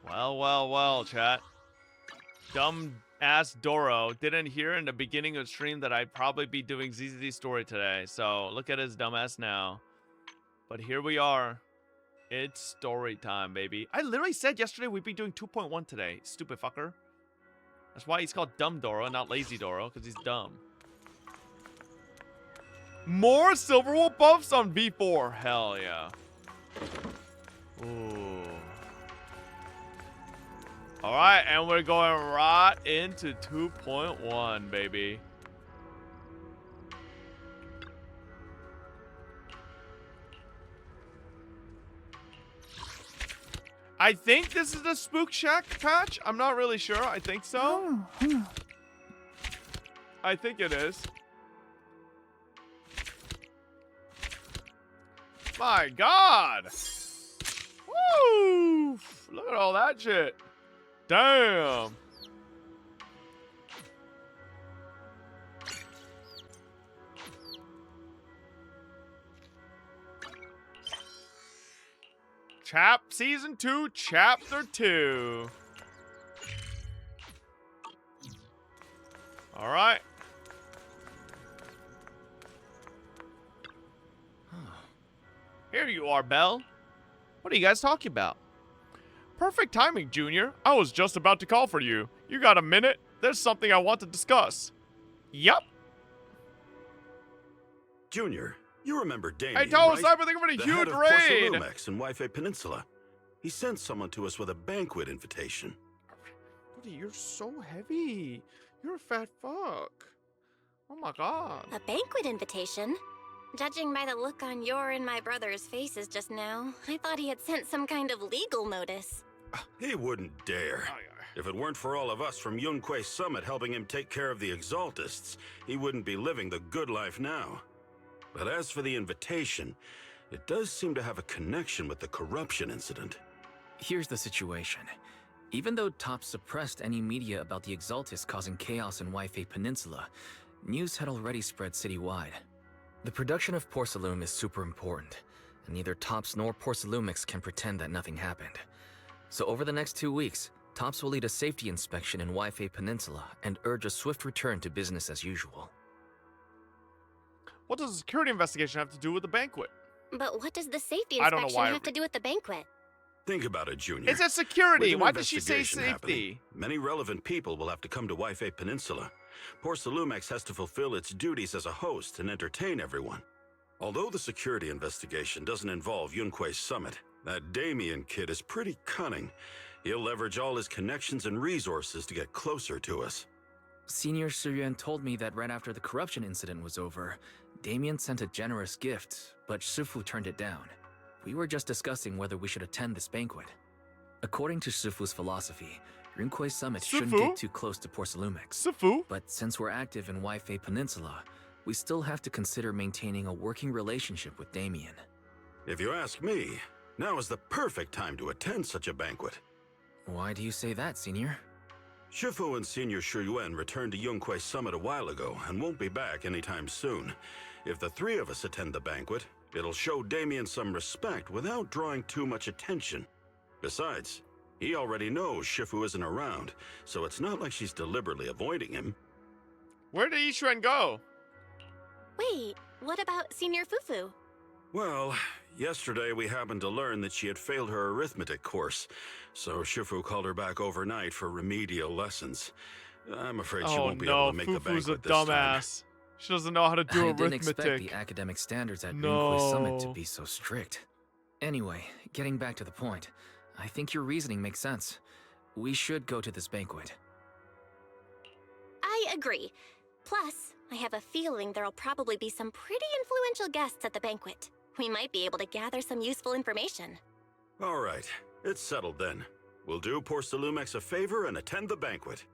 Well, well, well, chat. Dumb ass Doro didn't hear in the beginning of the stream that I'd probably be doing ZZZ story today. So look at his dumb ass now. But here we are. It's story time, baby. I literally said yesterday we'd be doing 2.1 today. Stupid fucker. That's why he's called Dumb Doro, not Lazy Doro, because he's dumb. More Silverwolf buffs on V4. Hell yeah. Ooh. Alright, and we're going right into 2.1, baby. I think this is the Spook Shack patch. I'm not really sure. I think so. I think it is. My God. Woo! Look at all that shit. Damn. Season 2, Chapter 2. All right. Here you are, Belle. What are you guys talking about? Perfect timing, Junior. I was just about to call for you. You got a minute? There's something I want to discuss. Yup. Junior, you remember Damien, Hey, tell us right? everything about a The huge head of raid. Porcelumex in Wi-Fi Peninsula. He sent someone to us with a banquet invitation. Buddy, you're so heavy. You're a fat fuck. Oh my God. A banquet invitation? Judging by the look on your and my brother's faces just now, I thought he had sent some kind of legal notice. He wouldn't dare. If it weren't for all of us from Yunquay Summit helping him take care of the Exaltists, he wouldn't be living the good life now. But as for the invitation, it does seem to have a connection with the corruption incident. Here's the situation. Even though Top suppressed any media about the Exaltists causing chaos in Wi-Fi Peninsula, news had already spread citywide. The production of Porcelume is super important, and neither Tops nor Porcelumix can pretend that nothing happened. So over the next 2 weeks, Tops will lead a safety inspection in Wi-Fi Peninsula and urge a swift return to business as usual. What does a security investigation have to do with the banquet? But what does the safety I don't know inspection why- have to do with the banquet? Think about it, Junior. It's a security. With an Why did she say investigation happening, safety? many relevant people will have to come to Wi-Fi Peninsula. Porcelumex has to fulfill its duties as a host and entertain everyone. Although the security investigation doesn't involve Yunquay Summit, that Damien kid is pretty cunning. He'll leverage all his connections and resources to get closer to us. Senior Suyuan told me that right after the corruption incident was over, Damien sent a generous gift, but Shifu turned it down. We were just discussing whether we should attend this banquet. According to Shifu's philosophy, Yunquay Summit shouldn't Shifu? get too close to Porcelumix. Sifu? But since we're active in Wi-Fi Peninsula, we still have to consider maintaining a working relationship with Damien. If you ask me, now is the perfect time to attend such a banquet. Why do you say that, Senior? Shifu and Senior Shuyuan returned to Yunquay Summit a while ago and won't be back anytime soon. If the three of us attend the banquet, it'll show Damien some respect without drawing too much attention. Besides, he already knows Shifu isn't around, so it's not like she's deliberately avoiding him. Where did Yishuan go? Wait, what about Senior Fufu? Well, yesterday we happened to learn that she had failed her arithmetic course, so Shifu called her back overnight for remedial lessons. I'm afraid she Oh won't be no, able to make the Fufu's a banquet this time. dumbass. She doesn't know how to do I didn't expect arithmetic. the academic standards at No. Yunquay Summit to be so strict. Anyway, getting back to the point, I think your reasoning makes sense. We should go to this banquet. I agree. Plus, I have a feeling there'll probably be some pretty influential guests at the banquet. We might be able to gather some useful information. All right, it's settled then. We'll do Porcelumex a favor and attend the banquet.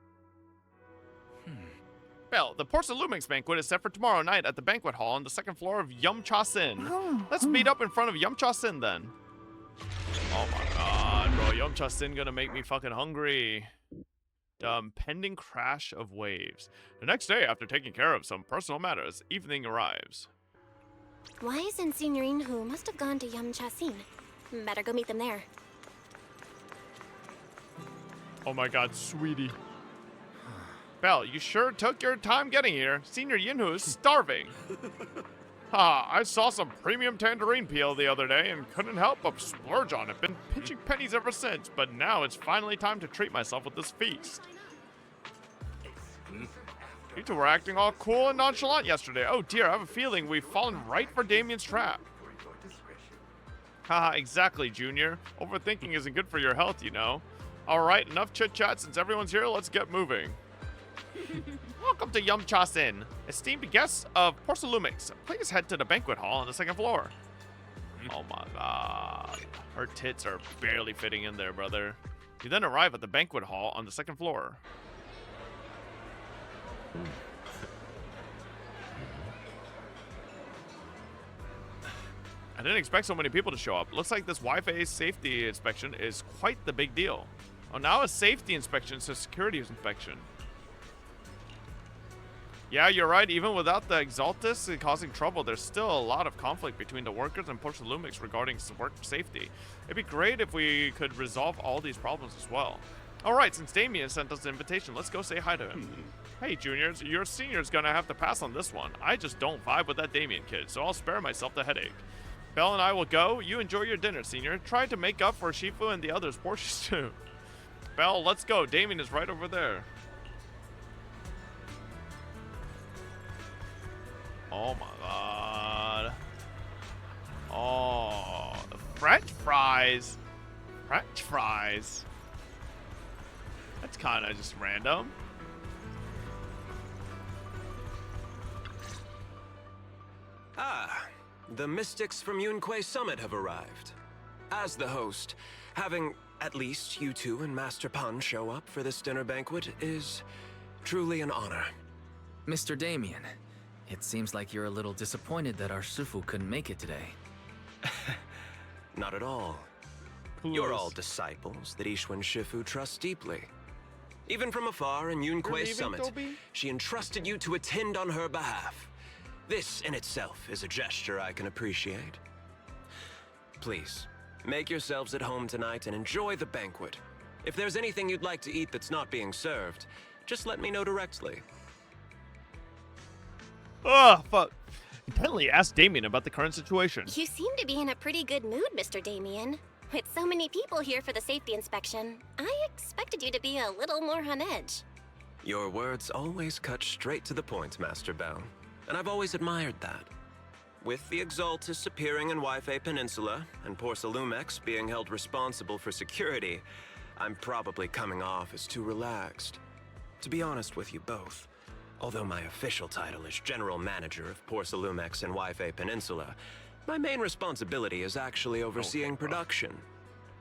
Belle, the Porcelumix banquet is set for tomorrow night at the banquet hall on the second floor of Yum Cha Sin. Let's meet up in front of Yum Cha Sin then. Oh my God, bro. Yum Cha Sin gonna make me fucking hungry. The impending crash of waves. The next day, after taking care of some personal matters, evening arrives. Wise and Signorine Hu must have gone to Yum Cha Sin. Better go meet them there. Oh my god, sweetie. Belle, you sure took your time getting here. Senior Yinhu is starving. Ha, I saw some premium tangerine peel the other day and couldn't help but splurge on it. Been pinching pennies ever since, but now it's finally time to treat myself with this feast. You two were acting all cool and nonchalant yesterday. Oh dear, I have a feeling we've fallen right for Damien's trap. Haha, exactly, Junior. Overthinking isn't good for your health, you know. Alright, enough chit-chat. Since everyone's here, let's get moving. Welcome to Yum-Cha-Sin. Esteemed guests of Porcelumix, please head to the banquet hall on the 2nd floor. Oh my god. Her tits are barely fitting in there, brother. You then arrive at the banquet hall on the 2nd floor. I didn't expect so many people to show up. Looks like this Wi-Fi safety inspection is quite the big deal. Oh, now a safety inspection is a security inspection. Yeah, you're right. Even without the Exaltus causing trouble, there's still a lot of conflict between the workers and Porcelumix regarding work safety. It'd be great if we could resolve all these problems as well. Alright, since Damien sent us an invitation, let's go say hi to him. Hey, juniors, your senior's gonna have to pass on this one. I just don't vibe with that Damien kid, so I'll spare myself the headache. Belle and I will go. You enjoy your dinner, senior. Try to make up for Shifu and the others' portions too. Belle, let's go. Damien is right over there. Oh my god. Oh, the French fries. French fries. That's kind of just random. Ah, the mystics from Yunquay Summit have arrived. As the host, having at least you two and Master Pan show up for this dinner banquet is truly an honor. Mr. Damien, it seems like you're a little disappointed that our Sufu couldn't make it today. Not at all. You're all disciples that Ishwan Shifu trusts deeply. Even from afar in Yunquay Summit, Toby? she entrusted you to attend on her behalf. This in itself is a gesture I can appreciate. Please, make yourselves at home tonight and enjoy the banquet. If there's anything you'd like to eat that's not being served, just let me know directly. Oh, fuck. Apparently asked Damien about the current situation. You seem to be in a pretty good mood, Mr. Damien. With so many people here for the safety inspection, I expected you to be a little more on edge. Your words always cut straight to the point, Master Bell, and I've always admired that. With the Exaltus appearing in Wi-Fi Peninsula and Porcelumix being held responsible for security, I'm probably coming off as too relaxed. To be honest with you both, although my official title is General Manager of Porcelumix and Wi-Fi Peninsula, my main responsibility is actually overseeing production.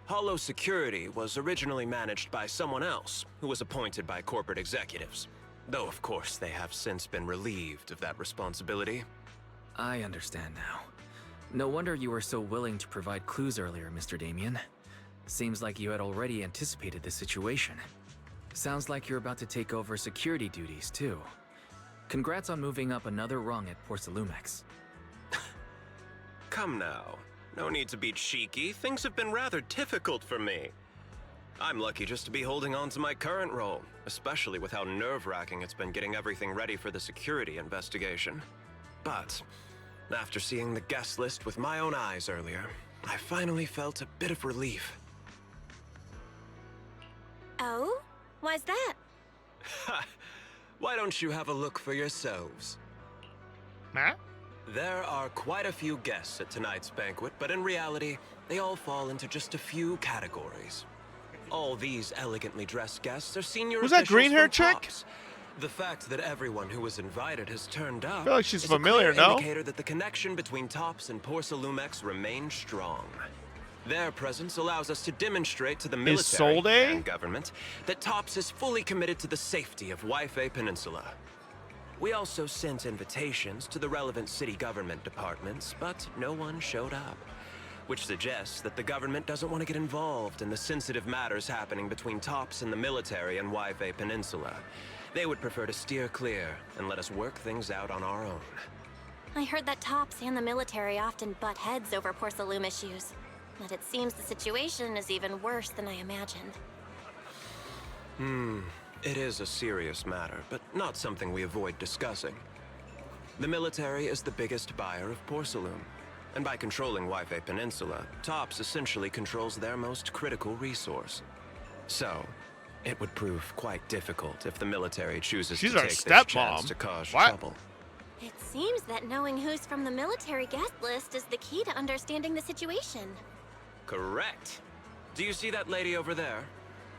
Hollow Security was originally managed by someone else who was appointed by corporate executives. Though, of course, they have since been relieved of that responsibility. I understand now. No wonder you were so willing to provide clues earlier, Mr. Damien. Seems like you had already anticipated the situation. Sounds like you're about to take over security duties, too. Congrats on moving up another rung at Porcelumix. Come now. No need to be cheeky. Things have been rather difficult for me. I'm lucky just to be holding on to my current role, especially with how nerve-wracking it's been getting everything ready for the security investigation. But after seeing the guest list with my own eyes earlier, I finally felt a bit of relief. Oh? Why's that? Ha! Why don't you have a look for yourselves? Huh? There are quite a few guests at tonight's banquet, but in reality, they all fall into just a few categories. All these elegantly dressed guests are senior Who's that officials green-haired from chick? TOPS. The fact that everyone who was invited has turned up I feel like she's is familiar, a clear no? indicator that the connection between TOPS and Porcelumix remains strong. Their presence allows us to demonstrate to the military Solde? and government that TOPS is fully committed to the safety of Wi-Fi Peninsula. We also sent invitations to the relevant city government departments, but no one showed up, which suggests that the government doesn't want to get involved in the sensitive matters happening between TOPS and the military and Wi-Fi Peninsula. They would prefer to steer clear and let us work things out on our own. I heard that TOPS and the military often butt heads over Porcelum issues, but it seems the situation is even worse than I imagined. It is a serious matter, but not something we avoid discussing. The military is the biggest buyer of porcelain, and by controlling Wi-Fi Peninsula, TOPS essentially controls their most critical resource. So, it would prove quite difficult if the military chooses to our take this stepmom. chance to cause What? trouble. It seems that knowing who's from the military guest list is the key to understanding the situation. Correct. Do you see that lady over there?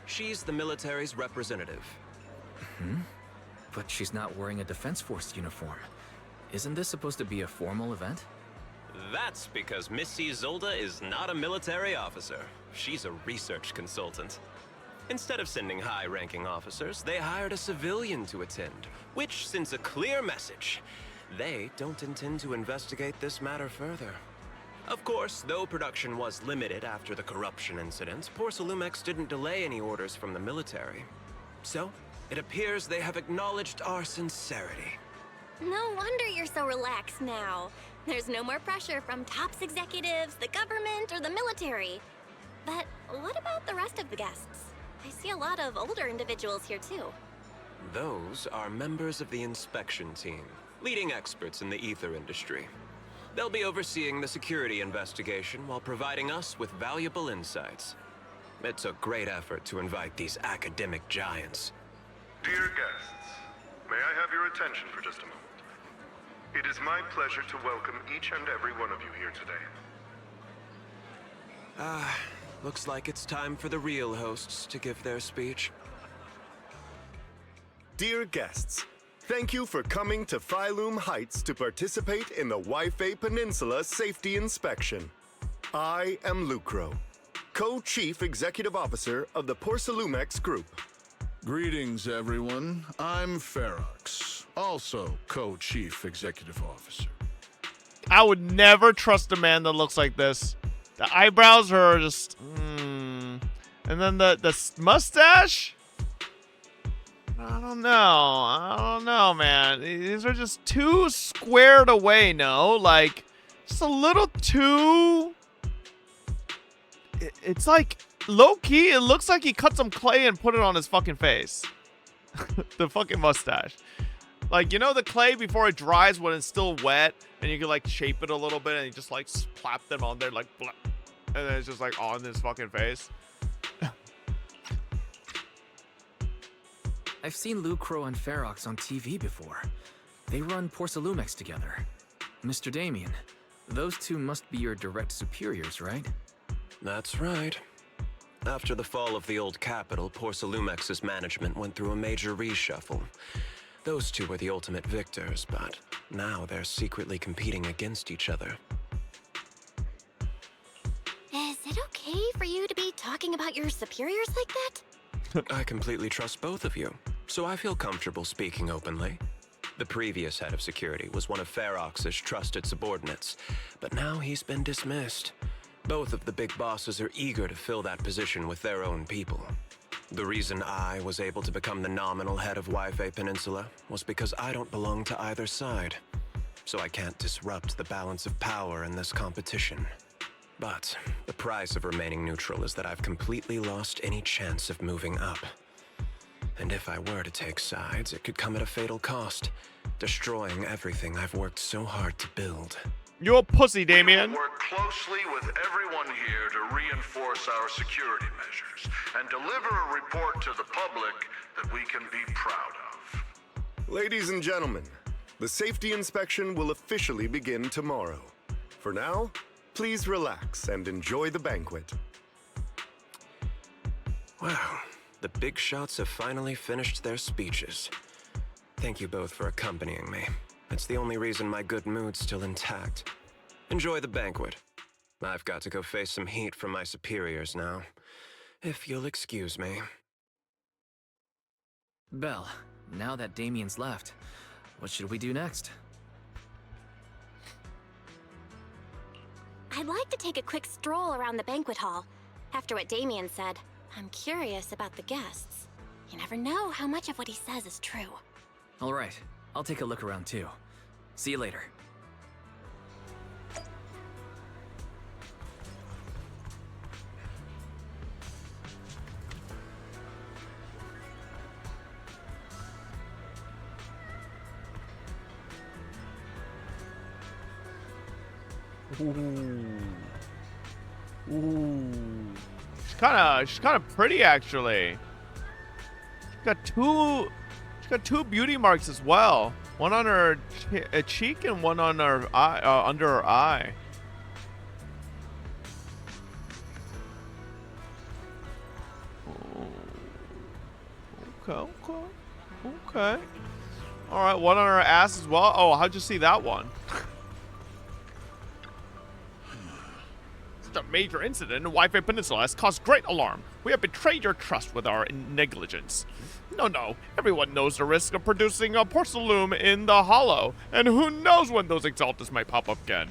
She's the military's representative. But she's not wearing a Defense Force uniform. Isn't this supposed to be a formal event? That's because Missy Zolda is not a military officer. She's a research consultant. Instead of sending high-ranking officers, they hired a civilian to attend, which sends a clear message. They don't intend to investigate this matter further. Of course, though production was limited after the corruption incidents, Porcelumex didn't delay any orders from the military. So, it appears they have acknowledged our sincerity. No wonder you're so relaxed now. There's no more pressure from TOPS executives, the government, or the military. But what about the rest of the guests? I see a lot of older individuals here too. Those are members of the inspection team, leading experts in the ether industry. They'll be overseeing the security investigation while providing us with valuable insights. It took great effort to invite these academic giants. Dear guests, may I have your attention for just a moment? It is my pleasure to welcome each and every one of you here today. Looks like it's time for the real hosts to give their speech. Dear guests, thank you for coming to Phylum Heights to participate in the Wi-Fi Peninsula Safety Inspection. I am Lucro, Co-Chief Executive Officer of the Porcelumex Group. Greetings, everyone. I'm Ferox, also Co-Chief Executive Officer. I would never trust a man that looks like this. The eyebrows are just, and then the mustache. I don't know, man. These are just too squared away. No, like just a little too. It's like low key. It looks like he cut some clay and put it on his fucking face. The fucking mustache. Like, you know the clay before it dries when it's still wet and you can like shape it a little bit and you just like slap them on there like blah, and then it's just like on his fucking face. I've seen Lucro and Ferox on TV before. They run Porcelumex together. Mr. Damien, those two must be your direct superiors, right? That's right. After the fall of the old capital, Porcelumex's management went through a major reshuffle. Those two were the ultimate victors, but now they're secretly competing against each other. Is it okay for you to be talking about your superiors like that? I completely trust both of you, so I feel comfortable speaking openly. The previous head of security was one of Ferox's trusted subordinates, but now he's been dismissed. Both of the big bosses are eager to fill that position with their own people. The reason I was able to become the nominal head of Wi-Fi Peninsula was because I don't belong to either side, so I can't disrupt the balance of power in this competition. But the price of remaining neutral is that I've completely lost any chance of moving up. And if I were to take sides, it could come at a fatal cost, destroying everything I've worked so hard to build. You're a pussy, Damien. We will work closely with everyone here to reinforce our security measures and deliver a report to the public that we can be proud of. Ladies and gentlemen, the safety inspection will officially begin tomorrow. For now, please relax and enjoy the banquet. Wow, the big shots have finally finished their speeches. Thank you both for accompanying me. It's the only reason my good mood's still intact. Enjoy the banquet. I've got to go face some heat from my superiors now. If you'll excuse me. Belle, now that Damien's left, what should we do next? I'd like to take a quick stroll around the banquet hall. After what Damien said, I'm curious about the guests. You never know how much of what he says is true. All right, I'll take a look around too. See you later. Ooh. She's kind of pretty actually. She's got two beauty marks as well. One on her cheek and one on her eye, under her eye. Okay. All right, one on her ass as well. Oh, how'd you see that one? Such a major incident in Wi-Fi Peninsula has caused great alarm. We have betrayed your trust with our negligence. No. Everyone knows the risk of producing a porcelain in the hollow, and who knows when those exaltus might pop up again.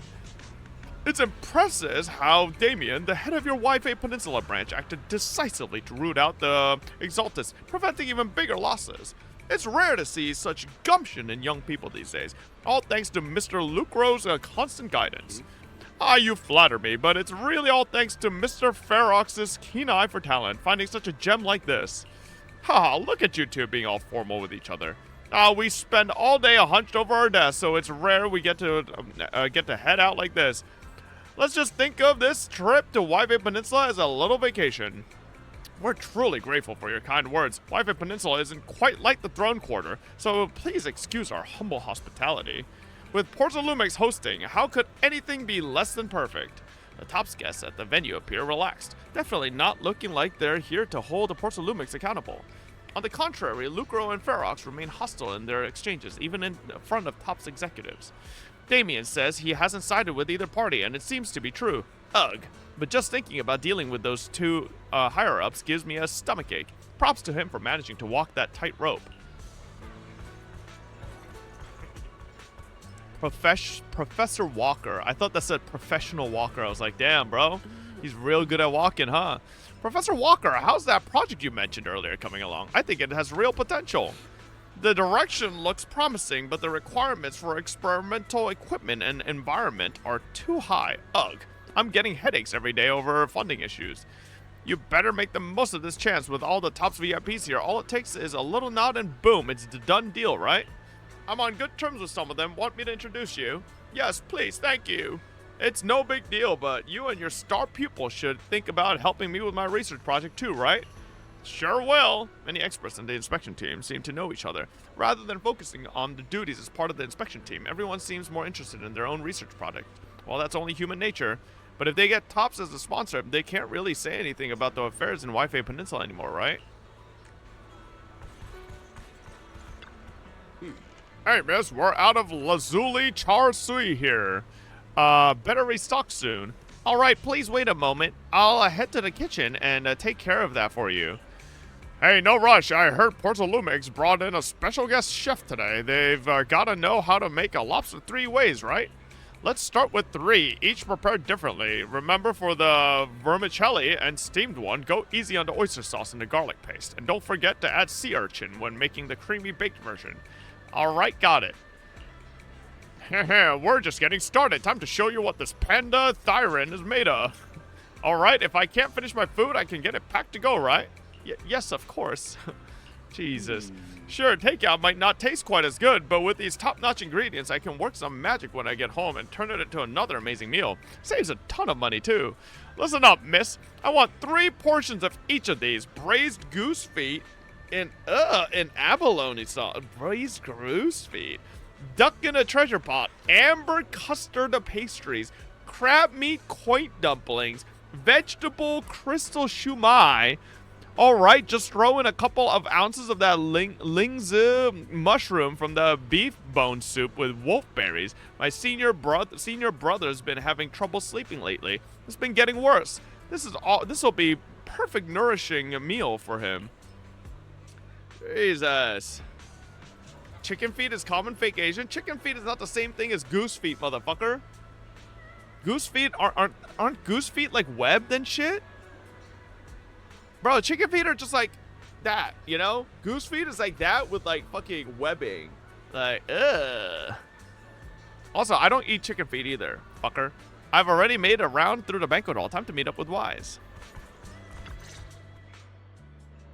It's impressive how Damien, the head of your Wi-Fi Peninsula branch, acted decisively to root out the exaltus, preventing even bigger losses. It's rare to see such gumption in young people these days, all thanks to Mr. Lucro's constant guidance. You flatter me, but it's really all thanks to Mr. Ferox's keen eye for talent, finding such a gem like this. Look at you two being all formal with each other. We spend all day hunched over our desks, so it's rare we get to head out like this. Let's just think of this trip to Wi-Fi Peninsula as a little vacation. We're truly grateful for your kind words. Wi-Fi Peninsula isn't quite like the Throne Quarter, so please excuse our humble hospitality. With Porcelumix hosting, how could anything be less than perfect? The Topps guests at the venue appear relaxed, definitely not looking like they're here to hold the Porcelumix accountable. On the contrary, Lucro and Ferox remain hostile in their exchanges, even in front of Topps executives. Damien says he hasn't sided with either party, and it seems to be true. Ugh. But just thinking about dealing with those two higher-ups gives me a stomachache. Props to him for managing to walk that tightrope. Professor Walker. I thought that said professional walker. I was like, damn, bro. He's real good at walking, huh? Professor Walker, how's that project you mentioned earlier coming along? I think it has real potential. The direction looks promising, but the requirements for experimental equipment and environment are too high. Ugh. I'm getting headaches every day over funding issues. You better make the most of this chance with all the Topps VIPs here. All it takes is a little nod and boom, it's the done deal, right? I'm on good terms with some of them. Want me to introduce you? Yes, please, thank you. It's no big deal, but you and your star pupil should think about helping me with my research project too, right? Sure will. Many experts in the inspection team seem to know each other. Rather than focusing on the duties as part of the inspection team, everyone seems more interested in their own research project. Well, that's only human nature. But if they get Topps as a sponsor, they can't really say anything about the affairs in Wi-Fi Peninsula anymore, right? Hey, miss, we're out of Lazuli Char Sui here. Better restock soon. All right, please wait a moment. I'll head to the kitchen and take care of that for you. Hey, no rush. I heard Porcelumix brought in a special guest chef today. They've got to know how to make a lobster 3 ways, right? Let's start with 3, each prepared differently. Remember, for the vermicelli and steamed one, go easy on the oyster sauce and the garlic paste. And don't forget to add sea urchin when making the creamy baked version. Alright, got it. We're just getting started. Time to show you what this panda thyrin is made of. Alright, if I can't finish my food, I can get it packed to go, right? Yes, of course. Jesus. Sure, takeout might not taste quite as good, but with these top-notch ingredients, I can work some magic when I get home and turn it into another amazing meal. Saves a ton of money, too. Listen up, miss. I want 3 portions of each of these. Braised goose feet and abalone sauce. Braised goose feet. Duck in a treasure pot. Amber custard pastries. Crab meat quaint dumplings. Vegetable crystal shumai. Alright, just throw in a couple of ounces of that lingzi mushroom from the beef bone soup with wolfberries. My senior brother's been having trouble sleeping lately. It's been getting worse. This'll be perfect nourishing meal for him. Jesus. Chicken feet is common fake Asian. Chicken feet is not the same thing as goose feet, motherfucker. Goose feet aren't goose feet like webbed and shit? Bro, chicken feet are just like that, you know? Goose feet is like that with like fucking webbing. Like, ugh. Also, I don't eat chicken feet either, fucker. I've already made a round through the banquet hall. Time to meet up with Wise.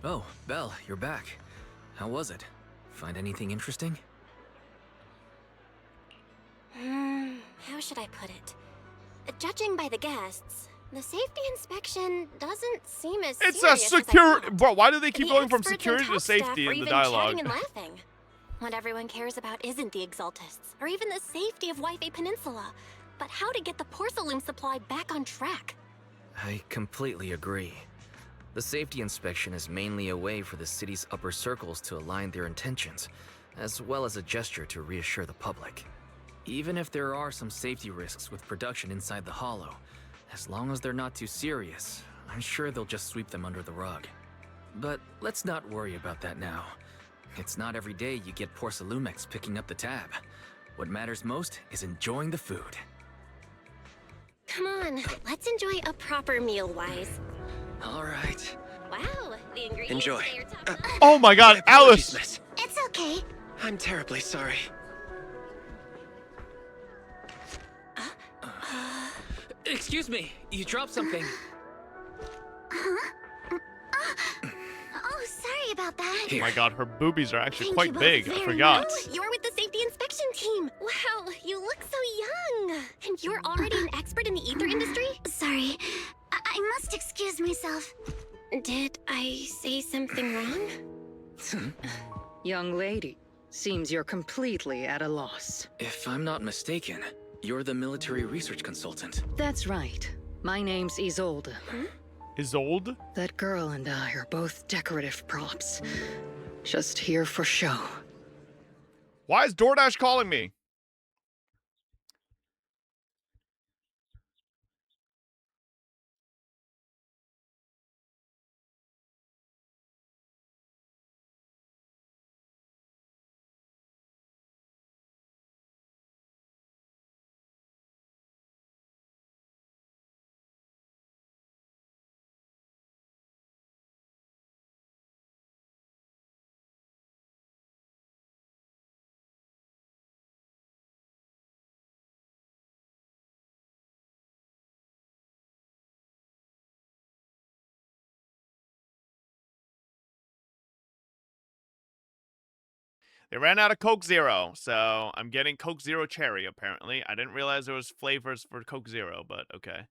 Oh, Belle, you're back. How was it? Find anything interesting? How should I put it? judging by the guests, the safety inspection doesn't seem as It's serious a as I security. thought. Bro, why do they keep The going from experts security and to top staff safety are in the even dialogue? chatting and laughing. What everyone cares about isn't the Exaltists, or even the safety of Wi-Fi Peninsula, but how to get the porcelain supply back on track. I completely agree. The safety inspection is mainly a way for the city's upper circles to align their intentions, as well as a gesture to reassure the public. Even if there are some safety risks with production inside the Hollow, as long as they're not too serious, I'm sure they'll just sweep them under the rug. But let's not worry about that now. It's not every day you get Porcelumex picking up the tab. What matters most is enjoying the food. Come on, let's enjoy a proper meal, Wise. All right. Wow, the ingredients Enjoy. say you're top- Oh my God, Apologies, Alice! Miss. It's okay. I'm terribly sorry. Excuse me, you dropped something. Oh, sorry about that. Oh my God, her boobies are actually Thank quite you both big. I very forgot. much. You're with the safety inspection team. Wow, you look so young. And you're already an expert in the ether industry? Sorry, I must excuse myself. Did I say something wrong? Young lady, seems you're completely at a loss. If I'm not mistaken, you're the military research consultant. That's right. My name's Isolde. Isolde? That girl and I are both decorative props. Just here for show. Why is DoorDash calling me? They ran out of Coke Zero, so I'm getting Coke Zero Cherry, apparently. I didn't realize there was flavors for Coke Zero, but okay.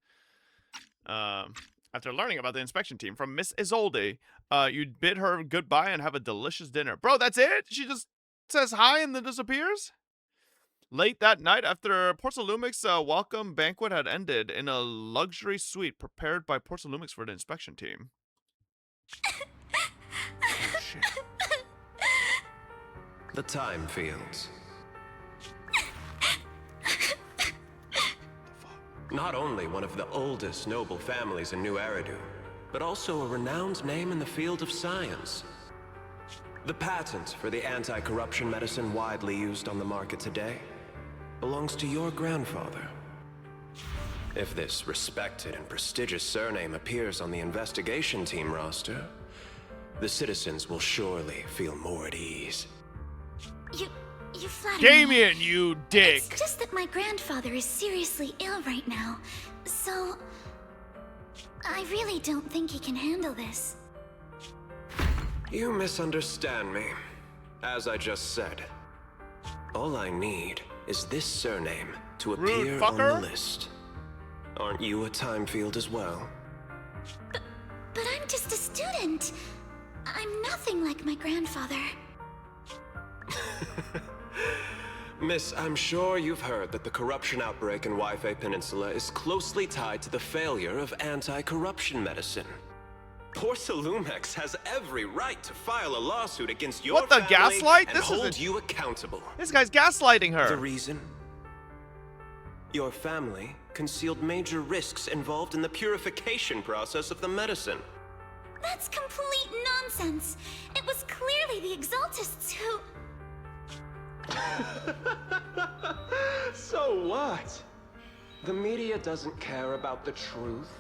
After learning about the inspection team from Miss Isolde, you'd bid her goodbye and have a delicious dinner. Bro, that's it? She just says hi and then disappears? Late that night, after Porcelumic's welcome banquet had ended in a luxury suite prepared by Porcelumix for the inspection team. Oh, shit. The Time Fields. Not only one of the oldest noble families in New Eridu, but also a renowned name in the field of science. The patent for the anti-corruption medicine widely used on the market today belongs to your grandfather. If this respected and prestigious surname appears on the investigation team roster, the citizens will surely feel more at ease. You flatter me. Damien, you dick! It's just that my grandfather is seriously ill right now, so I really don't think he can handle this. You misunderstand me. As I just said, all I need is this surname to appear on the list. Aren't you a time field as well? But I'm just a student. I'm nothing like my grandfather. Miss, I'm sure you've heard that the corruption outbreak in Wi-Fi Peninsula is closely tied to the failure of anti-corruption medicine. Porcelumex has every right to file a lawsuit against your What the family gaslight? and This hold isn't- you accountable. This guy's gaslighting The her. reason? Your family concealed major risks involved in the purification process of the medicine. That's complete nonsense. It was clearly the Exaltists who... So what? The media doesn't care about the truth.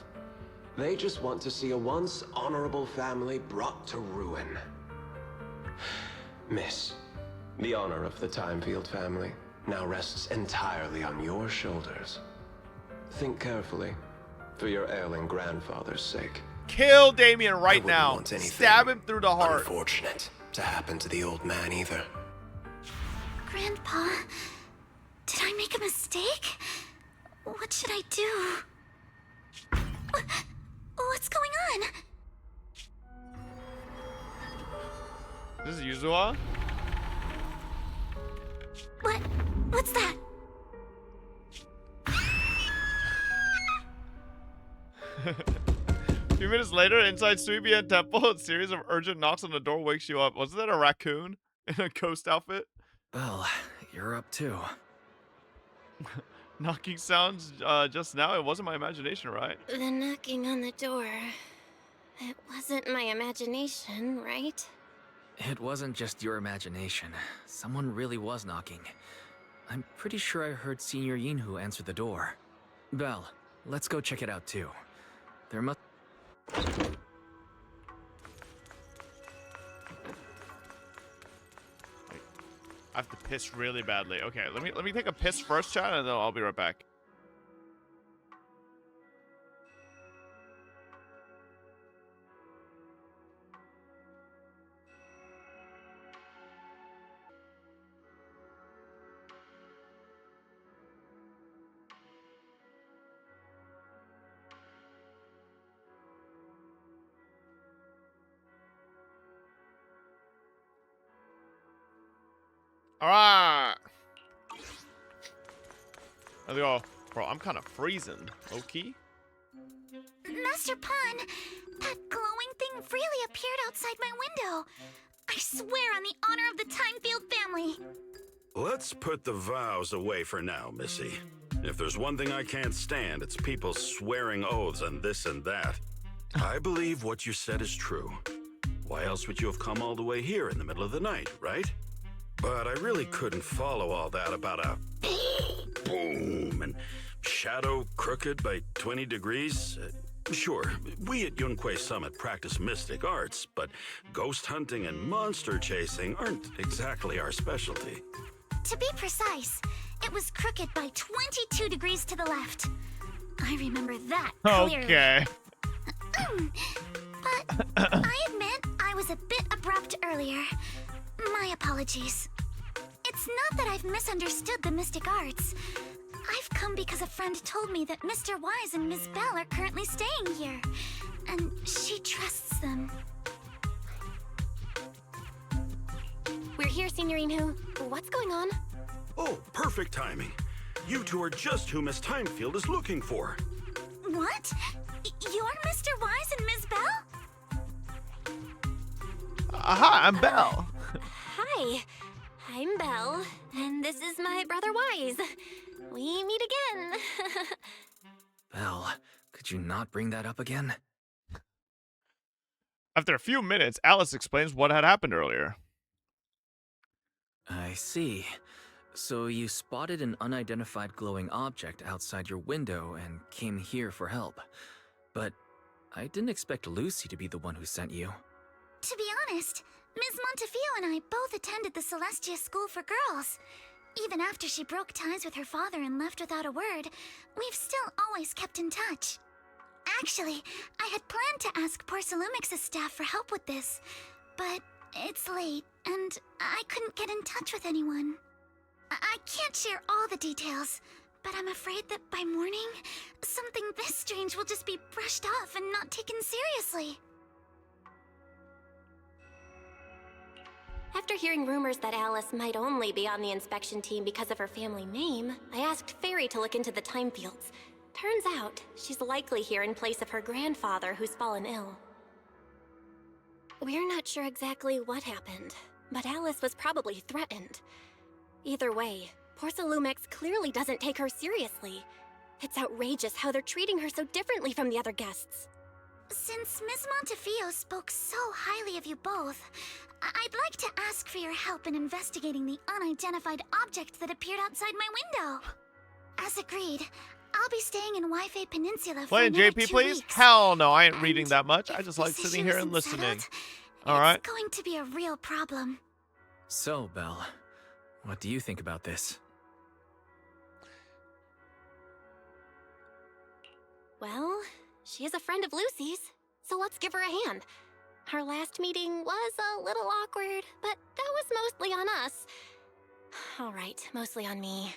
They just want to see a once honorable family brought to ruin. Miss, the honor of the Timefield family now rests entirely on your shoulders. Think carefully, for your ailing grandfather's sake. Kill Damien I right wouldn't now. want anything Stab him through the heart. unfortunate to happen to the old man either. Grandpa, did I make a mistake? What should I do? What's going on? This is Yuzua? What's that? A few minutes later, inside Suibian Temple, a series of urgent knocks on the door wakes you up. Wasn't that a raccoon in a ghost outfit? Belle, you're up too. Knocking sounds just now. It wasn't my imagination, right? The knocking on the door. It wasn't my imagination, right? It wasn't just your imagination. Someone really was knocking. I'm pretty sure I heard Senior Yinhu answer the door. Belle, let's go check it out too. There must... I have to piss really badly. Okay, let me take a piss first, chat, and then I'll be right back. Alright. Let's go. Bro, I'm kind of freezing. Low-key. Master Pun, that glowing thing really appeared outside my window. I swear on the honor of the Timefield family. Let's put the vows away for now, Missy. If there's one thing I can't stand, it's people swearing oaths and this and that. I believe what you said is true. Why else would you have come all the way here in the middle of the night, right? But I really couldn't follow all that about a boom and shadow crooked by 20 degrees. Sure, we at Yunquay Summit practice mystic arts, but ghost hunting and monster chasing aren't exactly our specialty. To be precise, it was crooked by 22 degrees to the left. I remember that clearly. Okay. But I admit I was a bit abrupt earlier. My apologies. It's not that I've misunderstood the mystic arts. I've come because a friend told me that Mr. Wise and Miss Bell are currently staying here, and she trusts them. We're here, Signorino. What's going on? Oh, perfect timing. You two are just who Miss Timefield is looking for. What? You're Mr. Wise and Miss Bell? Hi, I'm Belle. Hi, I'm Belle, and this is my brother Wise. We meet again. Belle, could you not bring that up again? After a few minutes, Alice explains what had happened earlier. I see. So you spotted an unidentified glowing object outside your window and came here for help. But I didn't expect Lucy to be the one who sent you. To be honest, Ms. Montefiore and I both attended the Celestia School for Girls. Even after she broke ties with her father and left without a word, we've still always kept in touch. Actually, I had planned to ask Porcelumix's staff for help with this, but it's late, and I couldn't get in touch with anyone. I can't share all the details, but I'm afraid that by morning, something this strange will just be brushed off and not taken seriously. After hearing rumors that Alice might only be on the inspection team because of her family name, I asked Fairy to look into the time fields. Turns out, she's likely here in place of her grandfather who's fallen ill. We're not sure exactly what happened, but Alice was probably threatened. Either way, Porcelumix clearly doesn't take her seriously. It's outrageous how they're treating her so differently from the other guests. Since Ms. Montefiore spoke so highly of you both, I'd like to ask for your help in investigating the unidentified object that appeared outside my window. As agreed, I'll be staying in Wi-Fi Peninsula for Playing another JP, 2 please? weeks. Hell no, I ain't And reading that much. I if just like this sitting issue here and isn't listening. settled, Alright. It's going to be a real problem. So, Belle, what do you think about this? Well, she is a friend of Lucy's, so let's give her a hand. Our last meeting was a little awkward, but that was mostly on us. All right, mostly on me.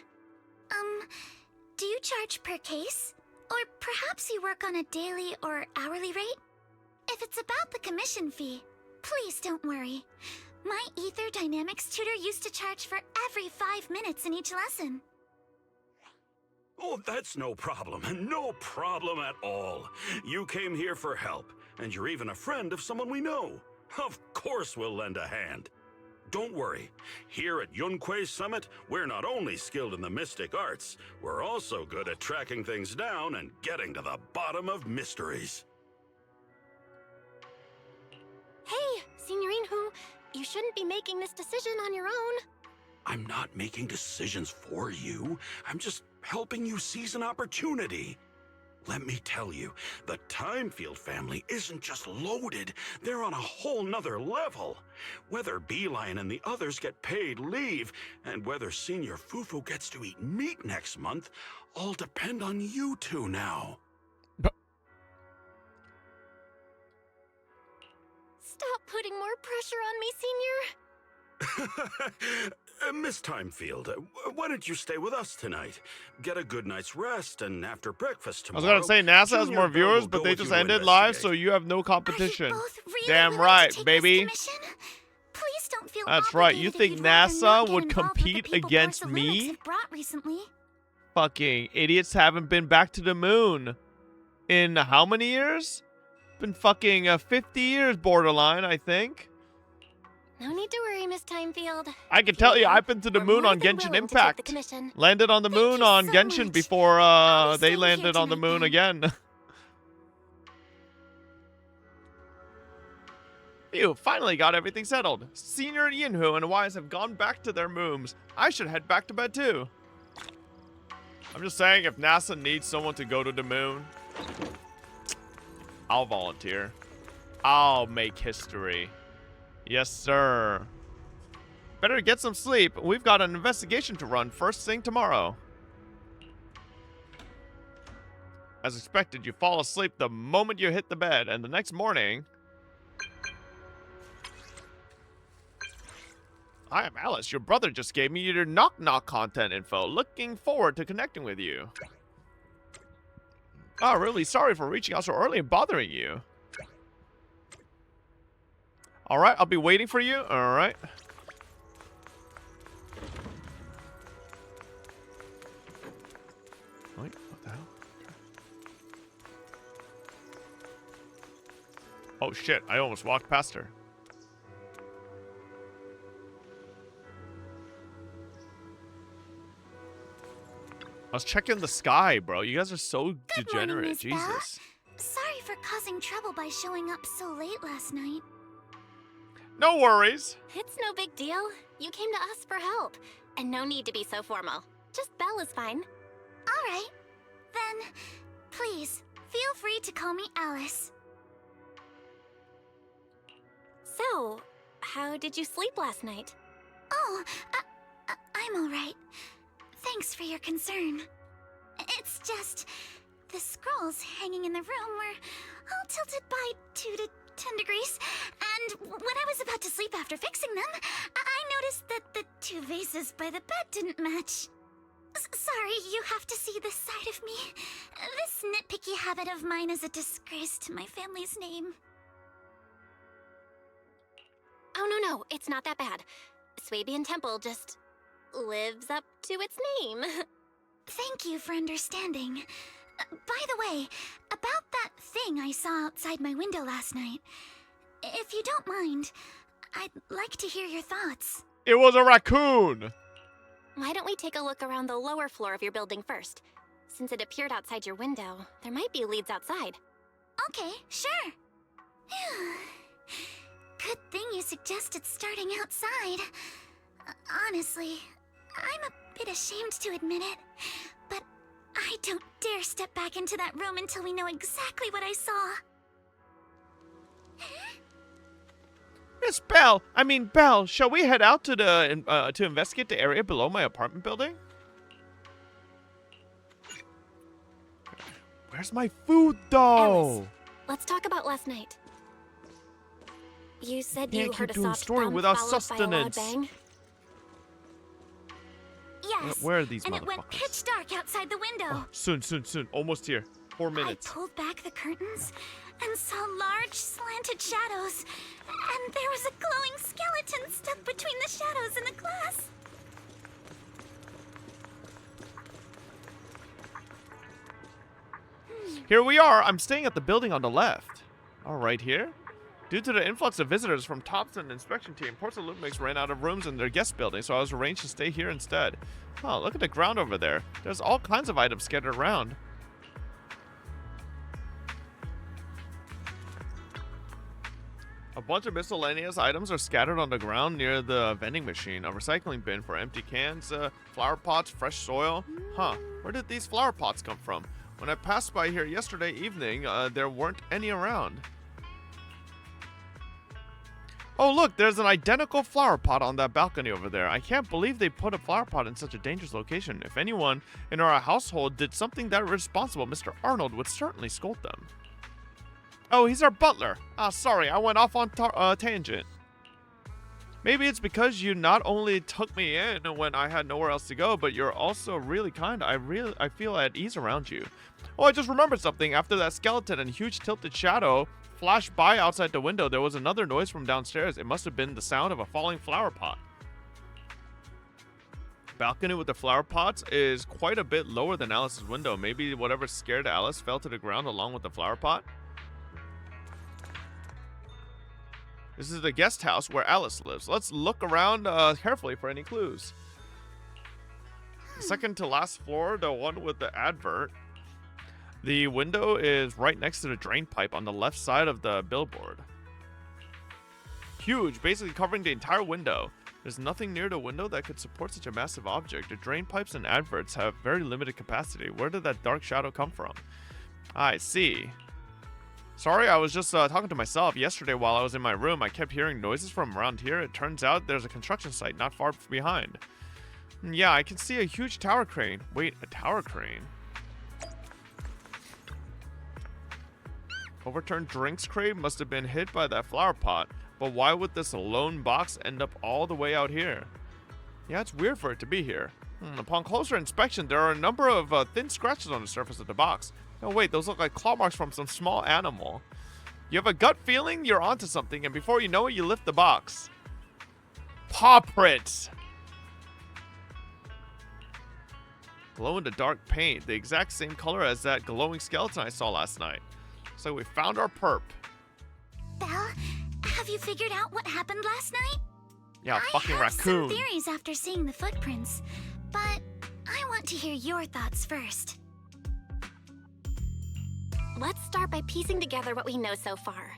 Do you charge per case? Or perhaps you work on a daily or hourly rate? If it's about the commission fee, please don't worry. My Ether Dynamics tutor used to charge for every 5 minutes in each lesson. Oh, that's no problem. No problem at all. You came here for help, and you're even a friend of someone we know. Of course we'll lend a hand. Don't worry. Here at Yunquei Summit, we're not only skilled in the mystic arts, we're also good at tracking things down and getting to the bottom of mysteries. Hey, Signorine Hu, you shouldn't be making this decision on your own. I'm not making decisions for you. I'm just helping you seize an opportunity. Let me tell you, the Timefield family isn't just loaded, they're on a whole nother level. Whether Beeline and the others get paid leave, and whether Senior Fufu gets to eat meat next month, all depend on you two now. Stop putting more pressure on me, Senior. Miss Timefield, why don't you stay with us tonight? Get a good night's rest, and after breakfast I was tomorrow... gonna say NASA has Junior more Bell viewers, will but go they with just you to ended live, so investigate. you have no Are competition. you both really Damn willing right, to take baby. This commission? Please don't feel That's right. You obligated if think you'd rather NASA not get would involved with the compete people against Porcelumix me? have brought recently. Fucking idiots haven't been back to the moon in how many years? Been fucking 50 years borderline, I think. No need to worry, Miss Timefield. I can tell you, I've been to the We're moon more on than Genshin willing to take the Impact. commission. Landed on the Thank moon you on so Genshin much. before I'll be they staying landed here on the tonight moon then. again. Phew, finally got everything settled. Senior Yinhu and Wise have gone back to their mooms. I should head back to bed too. I'm just saying, if NASA needs someone to go to the moon, I'll volunteer. I'll make history. Yes, sir. Better get some sleep. We've got an investigation to run first thing tomorrow. As expected, you fall asleep the moment you hit the bed, and the next morning... I am Alice. Your brother just gave me your knock-knock content info. Looking forward to connecting with you. Oh, really sorry for reaching out so early and bothering you. Alright, I'll be waiting for you. Alright. Wait, what the hell? Oh shit, I almost walked past her. I was checking the sky, bro. You guys are so Good degenerate. morning, Miss Bella. Jesus. Sorry for causing trouble by showing up so late last night. No worries. It's no big deal. You came to us for help. And no need to be so formal. Just Belle is fine. All right. Then, please, feel free to call me Alice. So, how did you sleep last night? Oh, I'm all right. Thanks for your concern. It's just, the scrolls hanging in the room were all tilted by 2 to 10 degrees, and when I was about to sleep after fixing them, I noticed that the 2 vases by the bed didn't match. Sorry, you have to see this side of me. This nitpicky habit of mine is a disgrace to my family's name. Oh, no, it's not that bad. Swabian Temple just lives up to its name. Thank you for understanding. By the way, about that thing I saw outside my window last night, if you don't mind, I'd like to hear your thoughts. It was a raccoon. Why don't we take a look around the lower floor of your building first? Since it appeared outside your window, there might be leads outside. Okay, sure. Good thing you suggested starting outside. Honestly, I'm a bit ashamed to admit it, but I don't dare step back into that room until we know exactly what I saw. Miss Belle, shall we head out to the to investigate the area below my apartment building? Where's my food, though? Alice, let's talk about last night. You said Can't you keep heard a doing soft story thump without followed by a loud sustenance. bang. Yeah, glass. Where are these and motherfuckers? it went pitch dark outside the window. Oh, soon. Almost here. 4 minutes. I pulled back the curtains and saw large slanted shadows. And there was a glowing skeleton stuck between the shadows and the glass. Here we are. I'm staying at the building on the left. Oh, right here? Due to the influx of visitors from Thompson inspection team, Porcelain ran out of rooms in their guest building, so I was arranged to stay here instead. Oh, look at the ground over there. There's all kinds of items scattered around. A bunch of miscellaneous items are scattered on the ground near the vending machine, a recycling bin for empty cans, flower pots, fresh soil. Huh, where did these flower pots come from? When I passed by here yesterday evening, there weren't any around. Oh look, there's an identical flower pot on that balcony over there. I can't believe they put a flower pot in such a dangerous location. If anyone in our household did something that irresponsible, Mr. Arnold would certainly scold them. Oh, he's our butler. Ah, sorry, I went off on tangent. Maybe it's because you not only took me in when I had nowhere else to go, but you're also really kind. I feel at ease around you. Oh, I just remembered something. After that skeleton and huge tilted shadow flashed by outside the window, there was another noise from downstairs. It must have been the sound of a falling flower pot. Balcony with the flower pots is quite a bit lower than Alice's window. Maybe whatever scared Alice fell to the ground along with the flower pot. This is the guest house where Alice lives. Let's look around carefully for any clues. The second to last floor, the one with the advert. The window is right next to the drain pipe on the left side of the billboard. Huge, basically covering the entire window. There's nothing near the window that could support such a massive object. The drain pipes and adverts have very limited capacity. Where did that dark shadow come from? I see. Sorry, I was just talking to myself. Yesterday while I was in my room, I kept hearing noises from around here. It turns out there's a construction site not far behind. Yeah, I can see a huge tower crane. Wait, a tower crane? Overturned drinks crate must have been hit by that flower pot. But why would this lone box end up all the way out here? Yeah, it's weird for it to be here. Upon closer inspection, there are a number of thin scratches on the surface of the box. Oh wait, those look like claw marks from some small animal. You have a gut feeling you're onto something, and before you know it, you lift the box. Paw prints! Glow-in-the-dark paint, the exact same color as that glowing skeleton I saw last night. So we found our perp. Belle, have you figured out what happened last night? Yeah, fucking I have raccoon. some theories after seeing the footprints, but I want to hear your thoughts first. Let's start by piecing together what we know so far.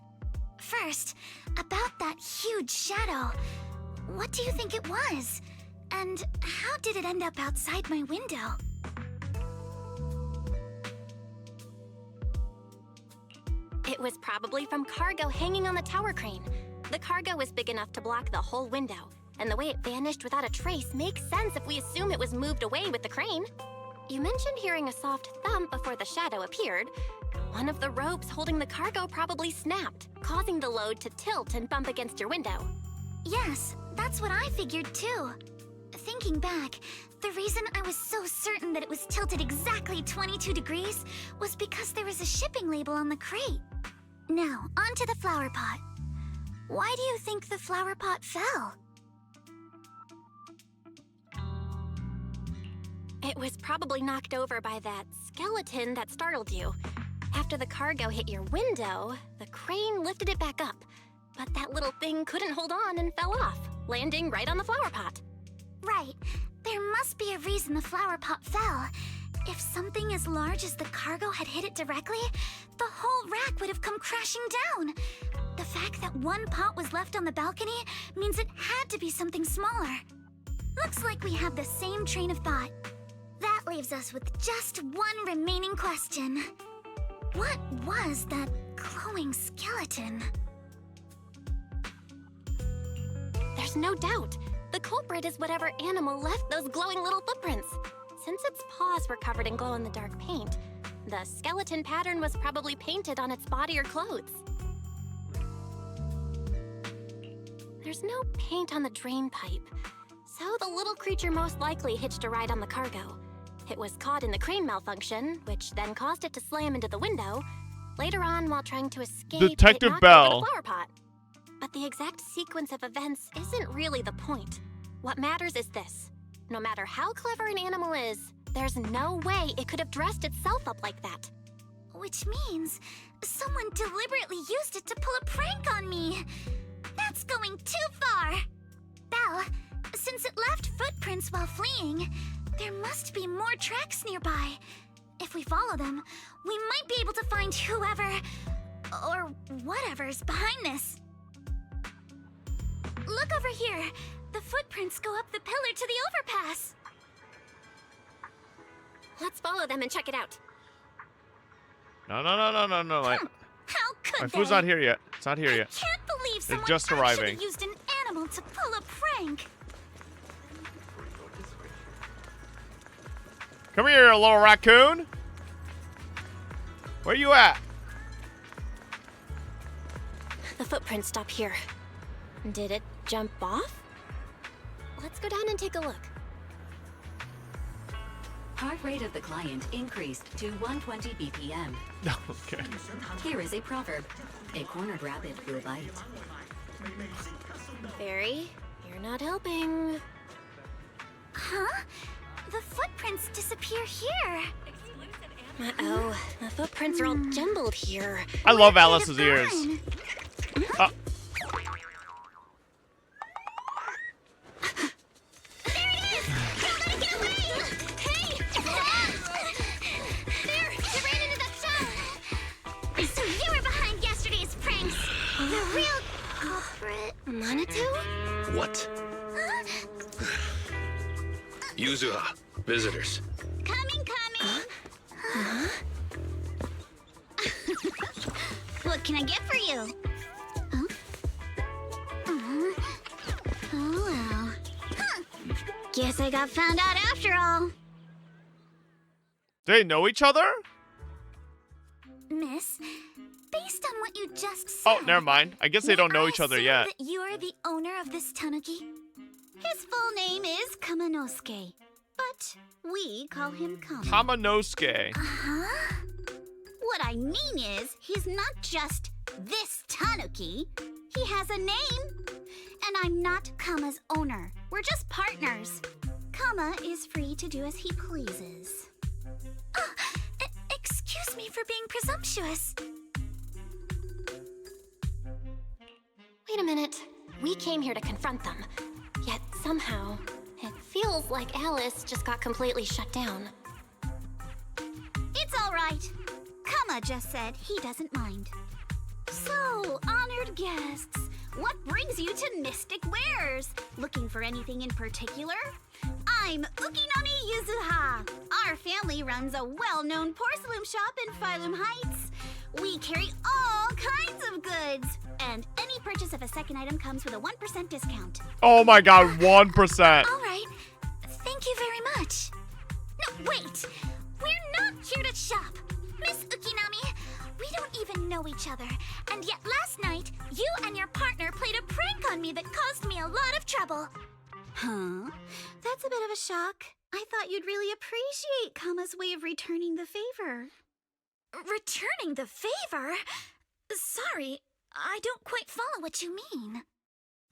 First, about that huge shadow. What do you think it was? And how did it end up outside my window? It was probably from cargo hanging on the tower crane. The cargo was big enough to block the whole window, and the way it vanished without a trace makes sense if we assume it was moved away with the crane. You mentioned hearing a soft thump before the shadow appeared. One of the ropes holding the cargo probably snapped, causing the load to tilt and bump against your window. Yes, that's what I figured too. Thinking back, the reason I was so certain that it was tilted exactly 22 degrees was because there was a shipping label on the crate. Now, onto the flower pot. Why do you think the flower pot fell? It was probably knocked over by that skeleton that startled you. After the cargo hit your window, the crane lifted it back up. But that little thing couldn't hold on and fell off, landing right on the flower pot. Right. There must be a reason the flower pot fell. If something as large as the cargo had hit it directly, the whole rack would have come crashing down. The fact that one pot was left on the balcony means it had to be something smaller. Looks like we have the same train of thought. That leaves us with just one remaining question. What was that glowing skeleton? There's no doubt. The culprit is whatever animal left those glowing little footprints. Since its paws were covered in glow-in-the-dark paint, the skeleton pattern was probably painted on its body or clothes. There's no paint on the drain pipe, So the little creature most likely hitched a ride on the cargo. It was caught in the crane malfunction, which then caused it to slam into the window. Later on, while trying to escape, Detective it knocked Bell. over the flower pot. But the exact sequence of events isn't really the point. What matters is this. No matter how clever an animal is, there's no way it could have dressed itself up like that. Which means someone deliberately used it to pull a prank on me. That's going too far. Belle, since it left footprints while fleeing, there must be more tracks nearby. If we follow them, we might be able to find whoever or whatever's behind this. Look over here. The footprints go up the pillar to the overpass. Let's follow them and check it out. No. My How could food's they? not here yet. It's not here I yet. can't believe someone just actually arriving. used an animal to pull a prank. Come here, you little raccoon. Where you at? The footprints stop here. Did it jump off? Let's go down and take a look. Heart rate of the client increased to 120 BPM. Okay. Here is a proverb. A cornered rabbit will bite. Fairy, you're not helping. Huh? The footprints disappear here. Uh-oh, the footprints are all jumbled here. I love Where could Alice's it have ears. gone? So you were behind yesterday's pranks. The real culprit. Manitou? What? Yuzuha, visitors. Coming. What can I get for you? Oh well. Guess I got found out after all. Do they know each other? Miss, based on what you just said... Oh, never mind. I guess they don't know each other assume yet. that you're the owner of this tanuki? His full name is Kamanosuke, but we call him Kama. Kamanosuke. Huh? What I mean is, he's not just this tanuki. He has a name. And I'm not Kama's owner. We're just partners. Kama is free to do as he pleases. Excuse me for being presumptuous. Wait a minute. We came here to confront them. Yet somehow, it feels like Alice just got completely shut down. It's all right. Kama just said he doesn't mind. So, honored guests, what brings you to Mystic Wares? Looking for anything in particular? I'm Ukinami Yuzuha. Our family runs a well-known porcelain shop in Fobm Heights. We carry all kinds of goods, and any purchase of a second item comes with a 1% discount. Oh my god, 1%. All right. Thank you very much. No, wait. We're not here to shop. Miss Ukinami, we don't even know each other. And yet last night, you and your partner played a prank on me that caused me a lot of trouble. Huh? That's a bit of a shock. I thought you'd really appreciate Kama's way of returning the favor. Returning the favor? Sorry, I don't quite follow what you mean.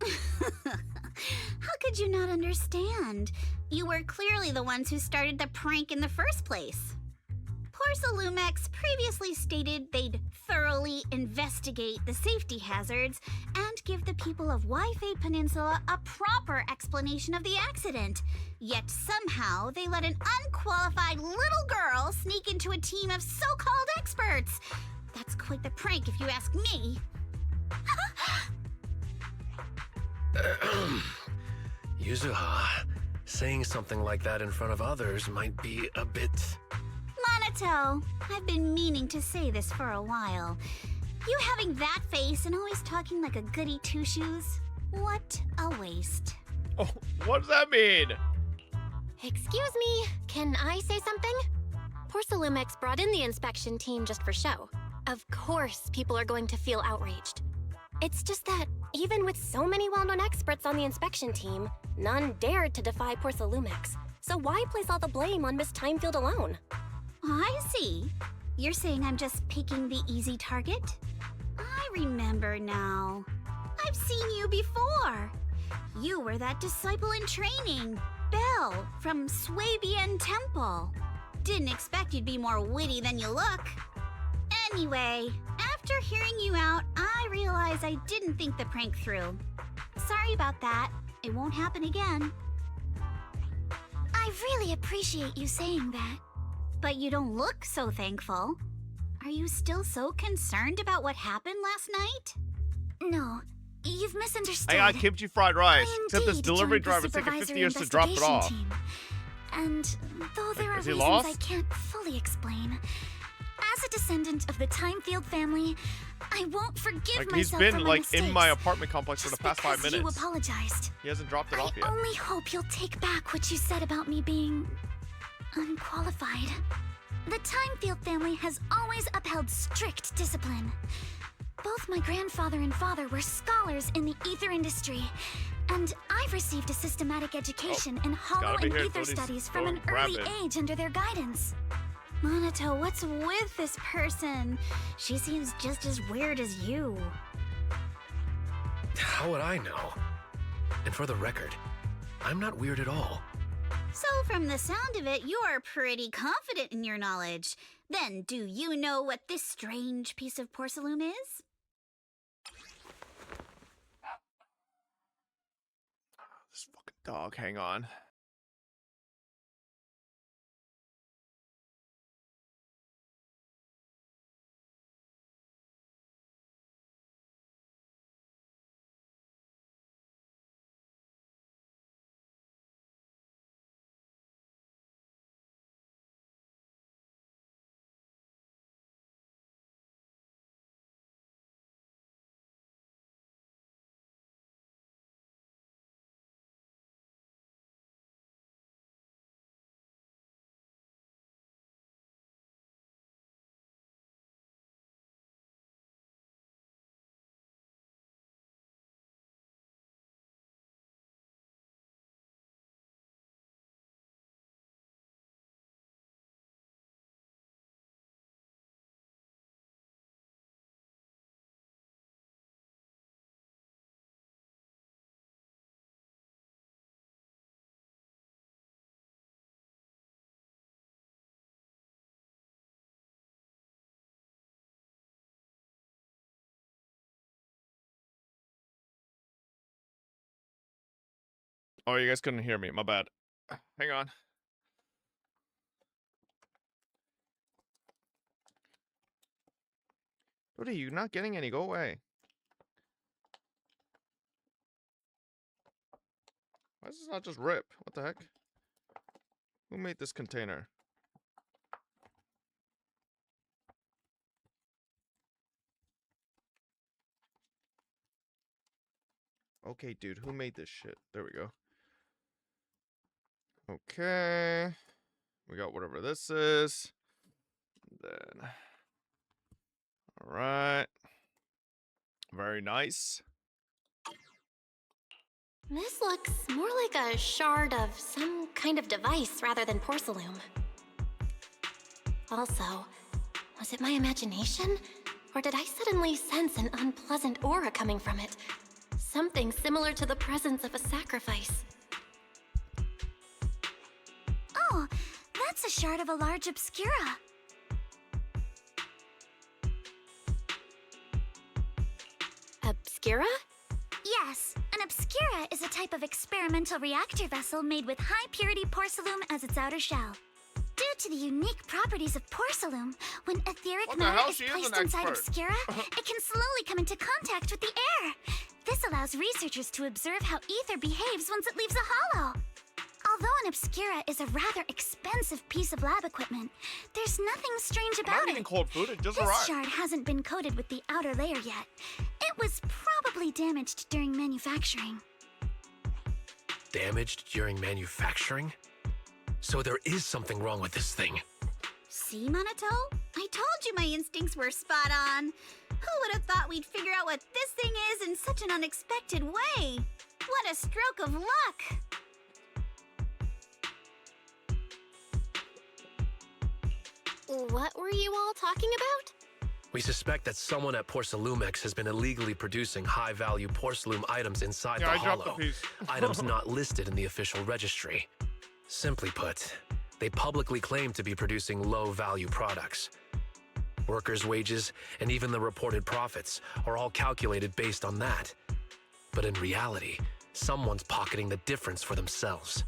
How could you not understand? You were clearly the ones who started the prank in the first place. Porcelumex previously stated they'd thoroughly investigate the safety hazards and give the people of Wi-Fi Peninsula a proper explanation of the accident. Yet somehow they let an unqualified little girl sneak into a team of so-called experts. That's quite the prank if you ask me. Yuzuha, saying something like that in front of others might be a bit... Monato, I've been meaning to say this for a while. You having that face and always talking like a goody two-shoes? What a waste. Oh, what does that mean? Excuse me, can I say something? Porcelumex brought in the inspection team just for show. Of course, people are going to feel outraged. It's just that Even with so many well-known experts on the inspection team, none dared to defy Porcelumex. So why place all the blame on Miss Timefield alone? I see. You're saying I'm just picking the easy target? I remember now. I've seen you before. You were that disciple in training, Belle, from Swabian Temple. Didn't expect you'd be more witty than you look. Anyway, after hearing you out, I realized I didn't think the prank through. Sorry about that. It won't happen again. I really appreciate you saying that. But you don't look so thankful. Are you still so concerned about what happened last night? No, you've misunderstood. I got kimchi fried rice. I Except this indeed delivery joined the driver's taking 50 years to drop it supervisory off. investigation team. And though there are is he reasons lost? I can't fully explain, as a descendant of the Timefield family, I won't forgive Like, he's myself been, for my like, mistakes. in my apartment complex for the Just past 5 because minutes. You apologized. He hasn't dropped it off yet. I only hope you'll take back what you said about me being unqualified. The Timefield family has always upheld strict discipline. Both my grandfather and father were scholars in the ether industry, and I've received a systematic education in hollow gotta be and here. ether Cody's studies from going an early rapid. age under their guidance. Monato, what's with this person? She seems just as weird as you. How would I know? And for the record, I'm not weird at all. So from the sound of it, you are pretty confident in your knowledge. Then, do you know what this strange piece of porcelain is? This fucking dog, hang on. Oh, you guys couldn't hear me. My bad. Hang on. What are you not getting any? Go away. Why does this not just rip? What the heck? Who made this container? Okay, dude, who made this shit? There we go. Okay. We got whatever this is. Then. Alright. Very nice. This looks more like a shard of some kind of device rather than porcelain. Also, was it my imagination? Or did I suddenly sense an unpleasant aura coming from it? Something similar to the presence of a sacrifice. Oh, that's a shard of a large obscura. Obscura? Yes, an obscura is a type of experimental reactor vessel made with high-purity porcelain as its outer shell. Due to the unique properties of porcelain, when etheric What the matter hell? is She is placed an inside expert. obscura, it can slowly come into contact with the air. This allows researchers to observe how ether behaves once it leaves a hollow. Although an obscura is a rather expensive piece of lab equipment, there's nothing strange I'm about not eating it. cold food. It just This arrived. shard hasn't been coated with the outer layer yet. It was probably damaged during manufacturing. Damaged during manufacturing? So there is something wrong with this thing. See, Monato? I told you my instincts were spot on. Who would have thought we'd figure out what this thing is in such an unexpected way? What a stroke of luck! What were you all talking about? We suspect that someone at Porcelumex has been illegally producing high-value Porcelume items inside the I dropped the Hollow. piece. Items not listed in the official registry. Simply put, they publicly claim to be producing low-value products. Workers' wages and even the reported profits are all calculated based on that. But in reality, someone's pocketing the difference for themselves.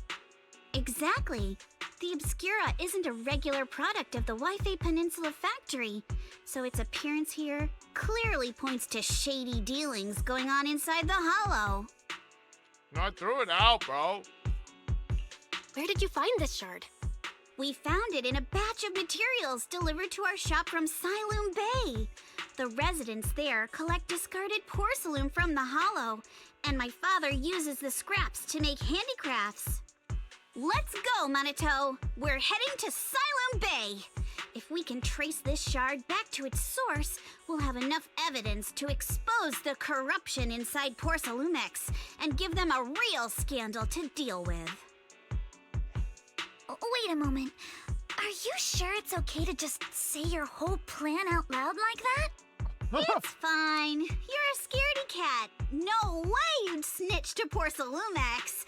Exactly. The Obscura isn't a regular product of the Wi-Fi Peninsula factory, so its appearance here clearly points to shady dealings going on inside the Hollow. I threw it out, bro. Where did you find this shard? We found it in a batch of materials delivered to our shop from Siloom Bay. The residents there collect discarded porcelain from the Hollow, and my father uses the scraps to make handicrafts. Let's go, Manito! We're heading to Siloom Bay! If we can trace this shard back to its source, we'll have enough evidence to expose the corruption inside Porcelumex and give them a real scandal to deal with. Wait a moment. Are you sure it's okay to just say your whole plan out loud like that? It's fine. You're a scaredy cat. No way you'd snitch to Porcelumex.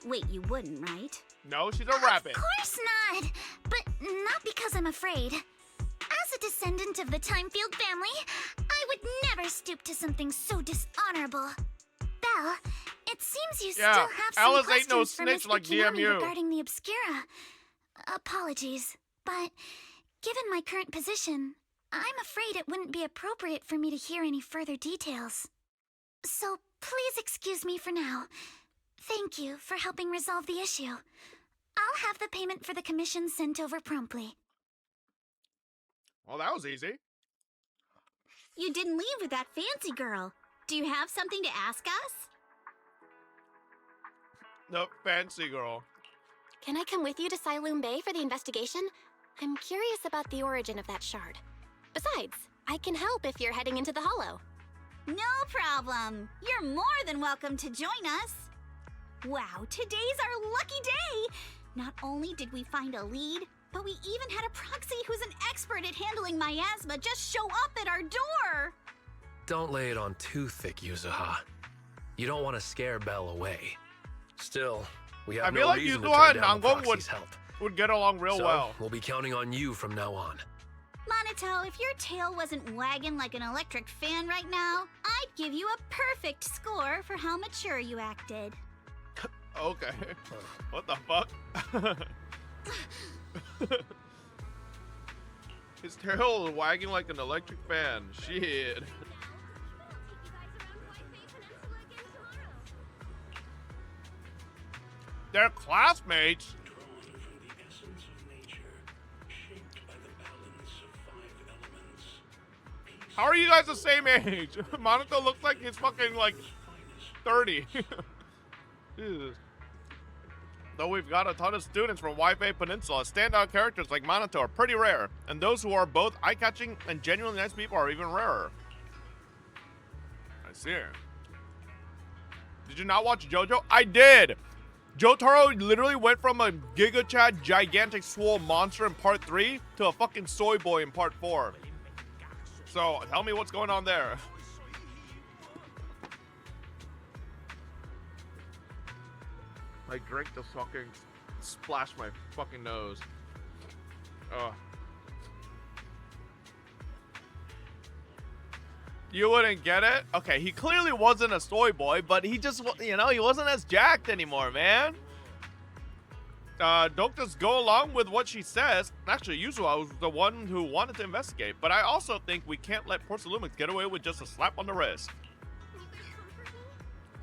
Wait, you wouldn't, right? No, she's a rabbit. Of course not. But not because I'm afraid. As a descendant of the Timefield family, I would never stoop to something so dishonorable. Belle, it seems you still have some Alice questions ain't no for snitch Mr. like Kiyomi DMU. regarding the Obscura. Apologies, but given my current position, I'm afraid it wouldn't be appropriate for me to hear any further details. So please excuse me for now. Thank you for helping resolve the issue. I'll have the payment for the commission sent over promptly. Well, that was easy. You didn't leave with that fancy girl. Do you have something to ask us? The fancy girl. Can I come with you to Siloom Bay for the investigation? I'm curious about the origin of that shard. Besides, I can help if you're heading into the Hollow. No problem. You're more than welcome to join us. Wow, today's our lucky day. Not only did we find a lead, but we even had a proxy who's an expert at handling miasma just show up at our door. Don't lay it on too thick, Yuzuha. You don't want to scare Belle away. Still, we have I feel no like reason to Yuzuha turn and down the Nangong proxy's help. would get along real So, well. we'll be counting on you from now on. Manito, if your tail wasn't wagging like an electric fan right now, I'd give you a perfect score for how mature you acted. Okay. What the fuck? His tail is wagging like an electric fan. Shit. They're classmates. How are you guys the same age? Monaco looks like he's fucking like 30. Jesus. Though we've got a ton of students from Wi-Fi Peninsula, standout characters like Monato are pretty rare, and those who are both eye-catching and genuinely nice people are even rarer. I see. Did you not watch JoJo? I did! Jotaro literally went from a Giga Chad gigantic swole monster in part 3 to a fucking soy boy in part 4. So, tell me what's going on there. My drink just fucking splashed my fucking nose. Ugh. You wouldn't get it? Okay, he clearly wasn't a soy boy, but he just, you know, he wasn't as jacked anymore, man. Don't just go along with what she says. Actually, Yuzua was the one who wanted to investigate, but I also think we can't let Porcelumix get away with just a slap on the wrist.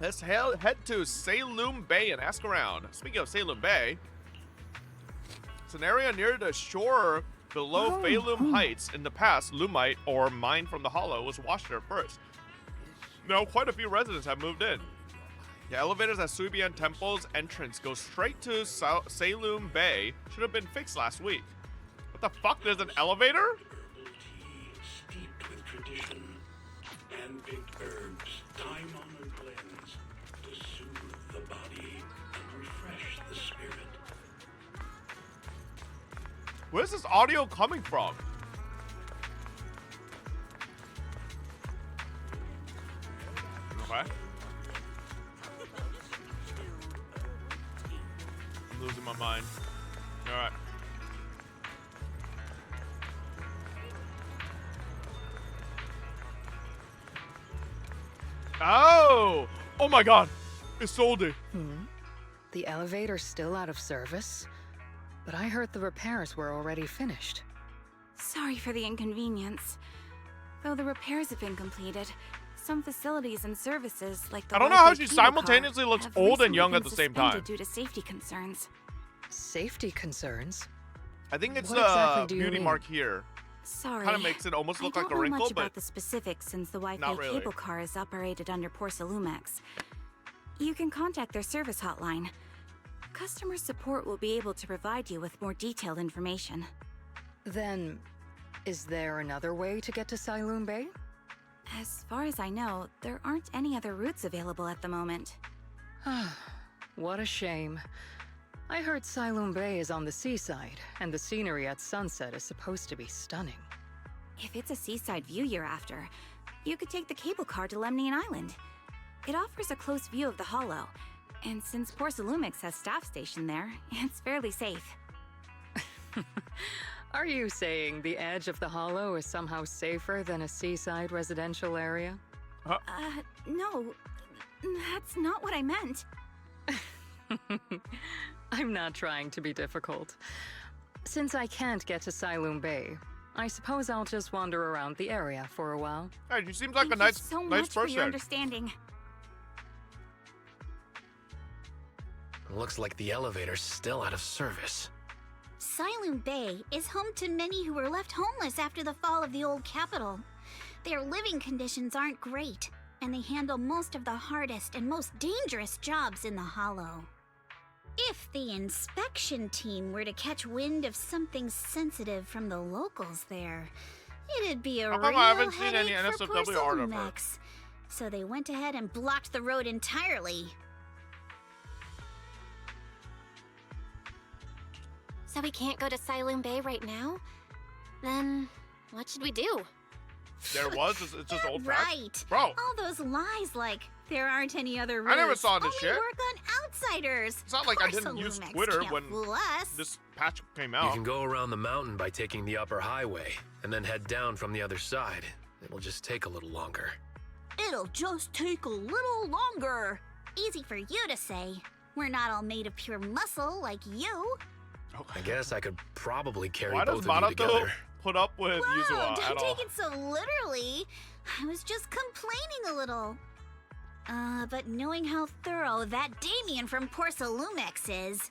Let's head to Siloom Bay and ask around. Speaking of Siloom Bay, it's an area near the shore below Phalum Heights. In the past, Lumite, or mine from the Hollow, was washed there first. Now, quite a few residents have moved in. The elevators at Subian Temple's entrance go straight to Siloom Bay. Should have been fixed last week. What the fuck? There's an elevator? Where's this audio coming from? Okay. I'm losing my mind. All right. Oh! Oh my god! Isolde! The elevator's still out of service? But I heard the repairs were already finished. Sorry for the inconvenience. Though the repairs have been completed, some facilities and services like the I don't know how Wi-Fi she cable car simultaneously looks have old and recently young at been the same suspended time. due to safety concerns. Safety concerns? I think it's What exactly do you beauty mean? mark here. Sorry. Kind of makes it almost look I like a don't know wrinkle, much but about the specifics since the Wi-Fi not really. cable car is operated under Porsalumex. You can contact their service hotline. Customer support will be able to provide you with more detailed information. Then, is there another way to get to Siloon Bay? As far as I know, there aren't any other routes available at the moment. What a shame. I heard Siloon Bay is on the seaside, and the scenery at sunset is supposed to be stunning. If it's a seaside view you're after, you could take the cable car to Lemnian Island. It offers a close view of the hollow, and since Porsalumix has staff stationed there, it's fairly safe. Are you saying the edge of the hollow is somehow safer than a seaside residential area? No. That's not what I meant. I'm not trying to be difficult. Since I can't get to Siloon Bay, I suppose I'll just wander around the area for a while. Hey, she seems like Thank a nice, you so nice much for your person. understanding. Looks like the elevator's still out of service. Siloon Bay is home to many who were left homeless after the fall of the old capital. Their living conditions aren't great, and they handle most of the hardest and most dangerous jobs in the hollow. If the inspection team were to catch wind of something sensitive from the locals there, it'd be a How real come I haven't seen any headache for NSFW art of her? Porsalumex. So they went ahead and blocked the road entirely. So we can't go to Siloon Bay right now? Then what should we do? There was, it's just old fact. Right. Bro. All those lies like there aren't any other routes. I never saw this only shit. work on outsiders. It's not like I didn't use Porsalumex Twitter can't when fool us. this patch came You out. can go around the mountain by taking the upper highway, and then head down from the other side. It'll just take a little longer. It'll just take a little longer. Easy for you to say. We're not all made of pure muscle like you. I guess I could probably carry Why both does of you Manato together. put up with Whoa, Yuzuha at don't all? take it so literally. I was just complaining a little. But knowing how thorough that Damien from Porsalumex is,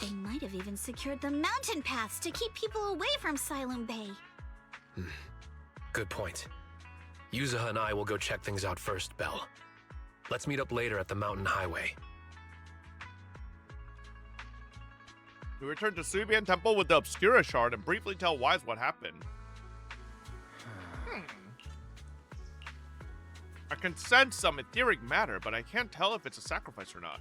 they might have even secured the mountain paths to keep people away from Siloon Bay. Good point. Yuzuha and I will go check things out first, Belle. Let's meet up later at the mountain highway. We return to Subian Temple with the Obscura Shard and briefly tell Wise what happened. I can sense some etheric matter, but I can't tell if it's a sacrifice or not.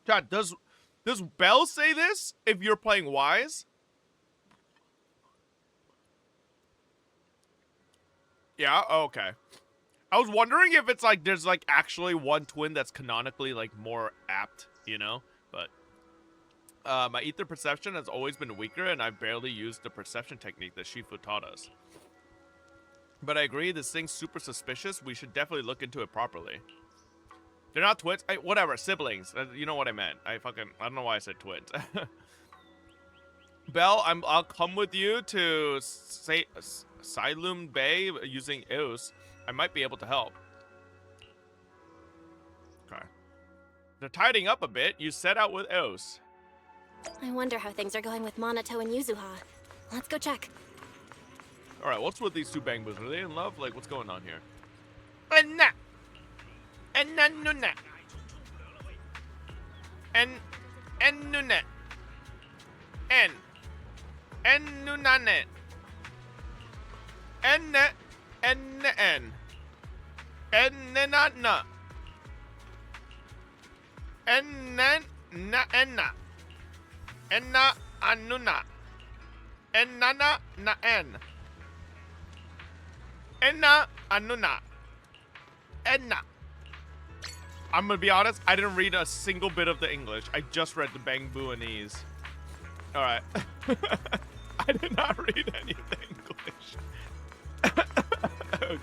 Chad, does Belle say this if you're playing Wise? Yeah, okay. I was wondering if it's like there's like actually one twin that's canonically like more apt, you know? But my ether perception has always been weaker and I've barely used the perception technique that Shifu taught us. But I agree, this thing's super suspicious. We should definitely look into it properly. They're not twins. Whatever, siblings. You know what I meant. I don't know why I said twins. Belle, I'll come with you to Siloon Bay using Eos. I might be able to help. Okay. They're tidying up a bit. You set out with Eos. I wonder how things are going with Monato and Yuzuha. Let's go check. Alright, what's with these two bangbos? Are they in love? Like, what's going on here? And nuna. And nuna. And nunane. And nenatna. Enna anuna. Enana na en. Enna anuna. Enna. I'm gonna be honest, I didn't read a single bit of the English. I just read the Bangbuanese. Alright. I did not read any of the English.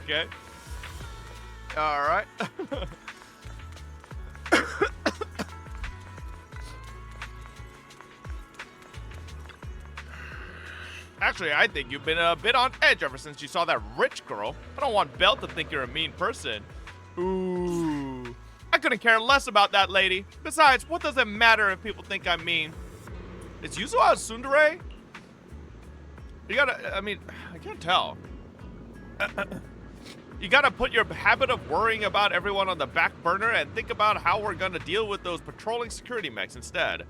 Okay. Alright. Actually, I think you've been a bit on edge ever since you saw that rich girl. I don't want Belle to think you're a mean person. Ooh. I couldn't care less about that lady. Besides, what does it matter if people think I'm mean? Is Yuzua a tsundere? You gotta, I mean, I can't tell. You gotta put your habit of worrying about everyone on the back burner and think about how we're gonna deal with those patrolling security mechs instead.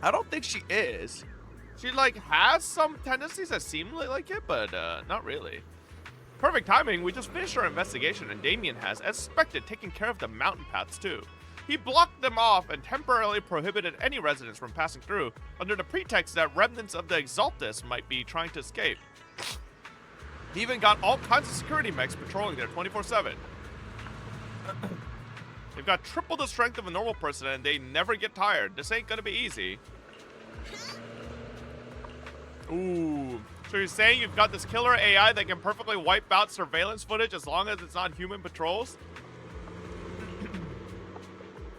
I don't think she is. She, like, has some tendencies that seem like it, but not really. Perfect timing, we just finished our investigation and Damien has, as expected, taken care of the mountain paths too. He blocked them off and temporarily prohibited any residents from passing through under the pretext that remnants of the Exaltus might be trying to escape. He even got all kinds of security mechs patrolling there 24/7. They've got triple the strength of a normal person and they never get tired. This ain't gonna be easy. Ooh. So you're saying you've got this killer AI that can perfectly wipe out surveillance footage as long as it's not human patrols?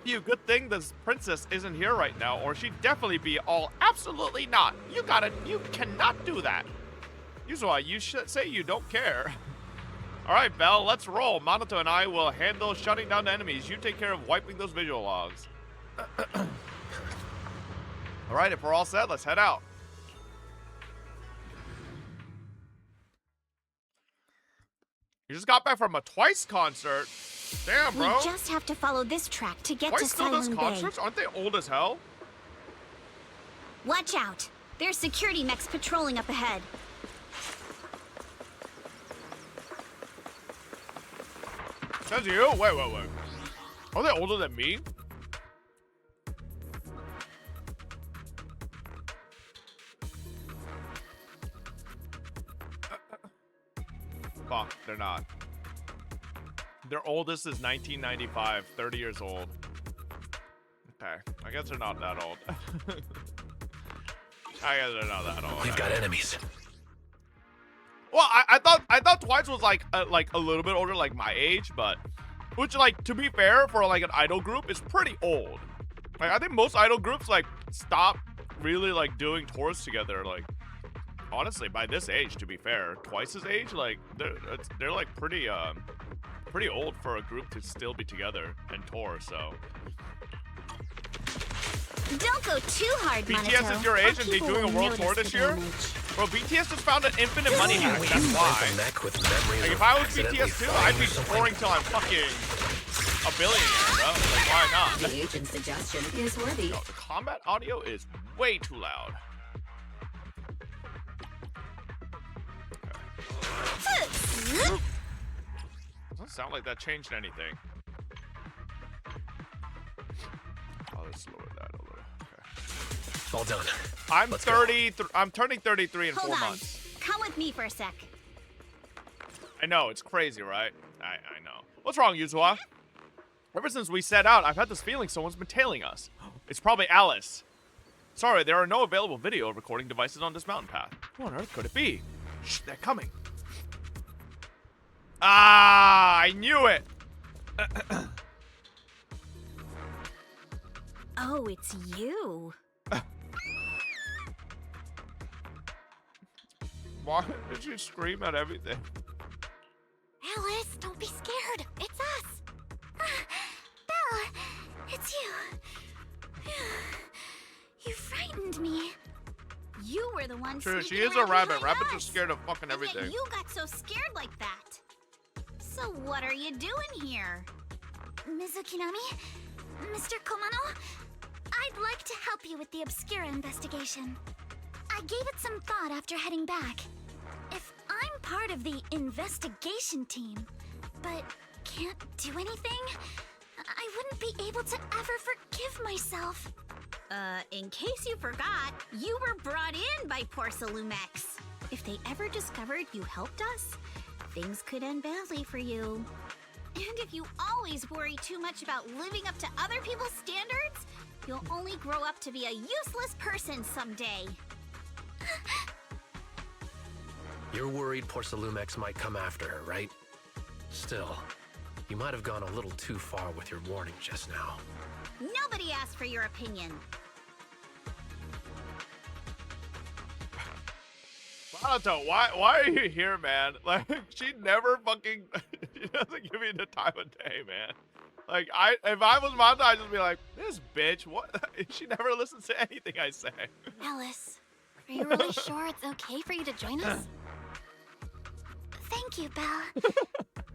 You, good thing this princess isn't here right now, or she'd definitely be all absolutely not. You cannot do that. Yuzua, you should say you don't care. Alright, Belle, let's roll. Minato and I will handle shutting down the enemies. You take care of wiping those visual logs. Alright, if we're all set, let's head out. You just got back from a Twice concert. Damn, bro. We just have to follow this track to get Twice to still does Silent Bay. concerts? Aren't they old as hell? Watch out. There's security mechs patrolling up ahead. Says you? Wait. Are they older than me? Fuck, they're not. Their oldest is 1995, 30 years old. Okay, I guess they're not that old. I guess they're not that old. We've got enemies. Well, I thought Twice was like a little bit older, like my age, but which, like, to be fair, for like an idol group, is pretty old. Like, I think most idol groups like stop really like doing tours together, like, honestly, by this age, to be fair. Twice's age, like, they're like pretty old for a group to still be together and tour, so. Don't go too hard, BTS Minato. is your age and they doing a world tour this year? Bro, BTS just found an infinite money hack, that's why. Like, if I was BTS too, I'd be touring till I'm fucking a billionaire, bro. Like, why not? The agent's suggestion is worthy. No, the combat audio is way too loud. Doesn't sound like that changed anything. Oh, let's lower that a little. Okay. All done. I'm Let's 30. I'm turning 33 in Hold 4 on. months. Come with me for a sec. I know, it's crazy, right? I know. What's wrong, Yuzua? Ever since we set out, I've had this feeling someone's been tailing us. It's probably Alice. Sorry, there are no available video recording devices on this mountain path. Who on earth could it be? Shh, they're coming. Ah, I knew it. Oh, it's you. Why did you scream at everything? Alice, don't be scared. It's us. Bella, it's you. You frightened me. You were the one True, sneaking she is a around rabbit. behind Rabbits are us. scared of fucking And yet everything. you got so scared like that. So what are you doing here? Mizukinami? Mr. Komano? I'd like to help you with the Obscura investigation. I gave it some thought after heading back. If I'm part of the investigation team, but can't do anything, I wouldn't be able to ever forgive myself. In case you forgot, you were brought in by Porcelumex. If they ever discovered you helped us, things could end badly for you. And if you always worry too much about living up to other people's standards, you'll only grow up to be a useless person someday. You're worried Porcelumex might come after her, right? Still, you might have gone a little too far with your warning just now. Nobody asked for your opinion. Minato, why are you here, man? Like, she never fucking, she doesn't give me the time of day, man. Like, if I was Minato, I'd just be like, this bitch, what? She never listens to anything I say. Alice, are you really sure it's okay for you to join us? Thank you, Belle.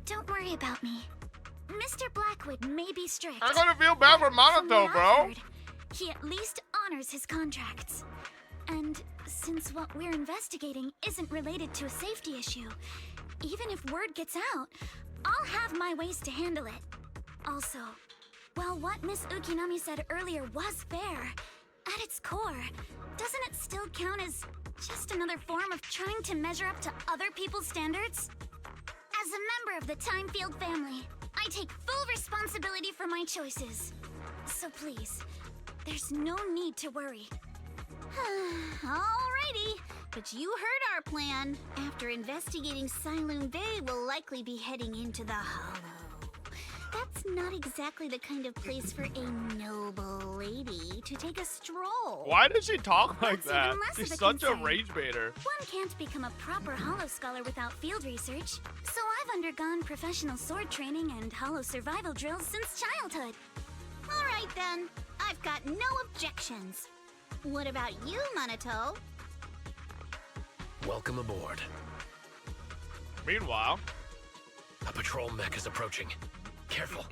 Don't worry about me. Mr. Blackwood may be strict. I'm gonna feel bad for but from what Minato, I've bro. heard, he at least honors his contracts. And since what we're investigating isn't related to a safety issue, even if word gets out, I'll have my ways to handle it. Also, while what Miss Ukinami said earlier was fair, at its core, doesn't it still count as just another form of trying to measure up to other people's standards? As a member of the Timefield family, I take full responsibility for my choices. So please, there's no need to worry. Alrighty, but you heard our plan. After investigating Siloon Bay, we'll likely be heading into the Hollow. That's not exactly the kind of place for a noble lady to take a stroll. Why does she talk like That's that? even less She's of a such a concern. rage baiter. One can't become a proper Hollow Scholar without field research, so I've undergone professional sword training and Hollow survival drills since childhood. Alright then, I've got no objections. What about you, Minato? Welcome aboard. Meanwhile, A patrol mech is approaching. Careful.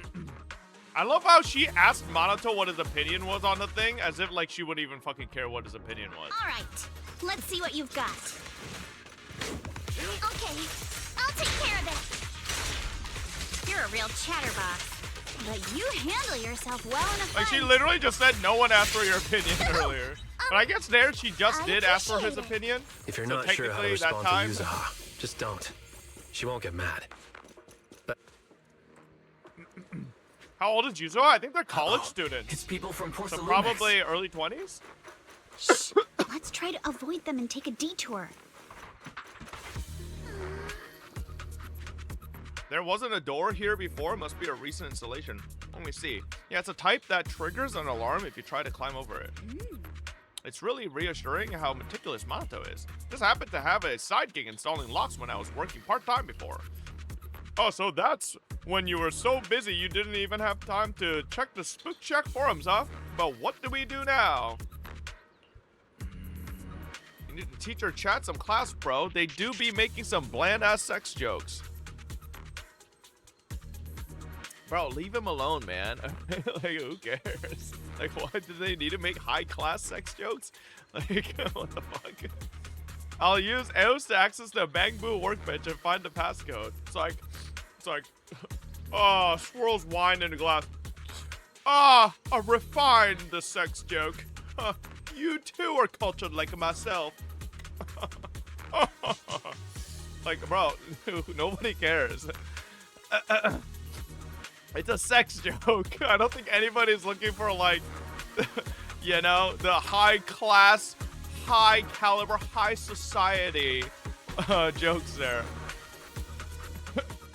I love how she asked Minato what his opinion was on the thing, as if like she wouldn't even fucking care what his opinion was. Alright, let's see what you've got. Okay, I'll take care of it. You're a real chatterbox. But you handle yourself well in a fight. Like, she literally just said no one asked for your opinion earlier. But I guess there she just did ask for his opinion. If you're So not sure how to technically, that respond to time- Yuzaha, just don't. She won't get mad. But How old is Yuzo? I think they're college students. It's people from So Porcelumex. probably early 20s? Shh, let's try to avoid them and take a detour. There wasn't a door here before. Must be a recent installation. Let me see. Yeah, it's a type that triggers an alarm if you try to climb over it. It's really reassuring how meticulous Minato is. Just happened to have a side gig installing locks when I was working part-time before. Oh, so that's when you were so busy you didn't even have time to check the Spook Check forums, huh? But what do we do now? You need to teach your chat some class, bro. They do be making some bland-ass sex jokes. Bro, leave him alone, man. Like, who cares? Like, what? Do they need to make high-class sex jokes? Like, what the fuck? I'll use EOS to access the Bangbu workbench and find the passcode. It's like, oh, swirls wine in a glass. Ah, a refined the sex joke. You too are cultured like myself. Like, bro, nobody cares. It's a sex joke. I don't think anybody's looking for, like, you know, the high class, high caliber, high society jokes there.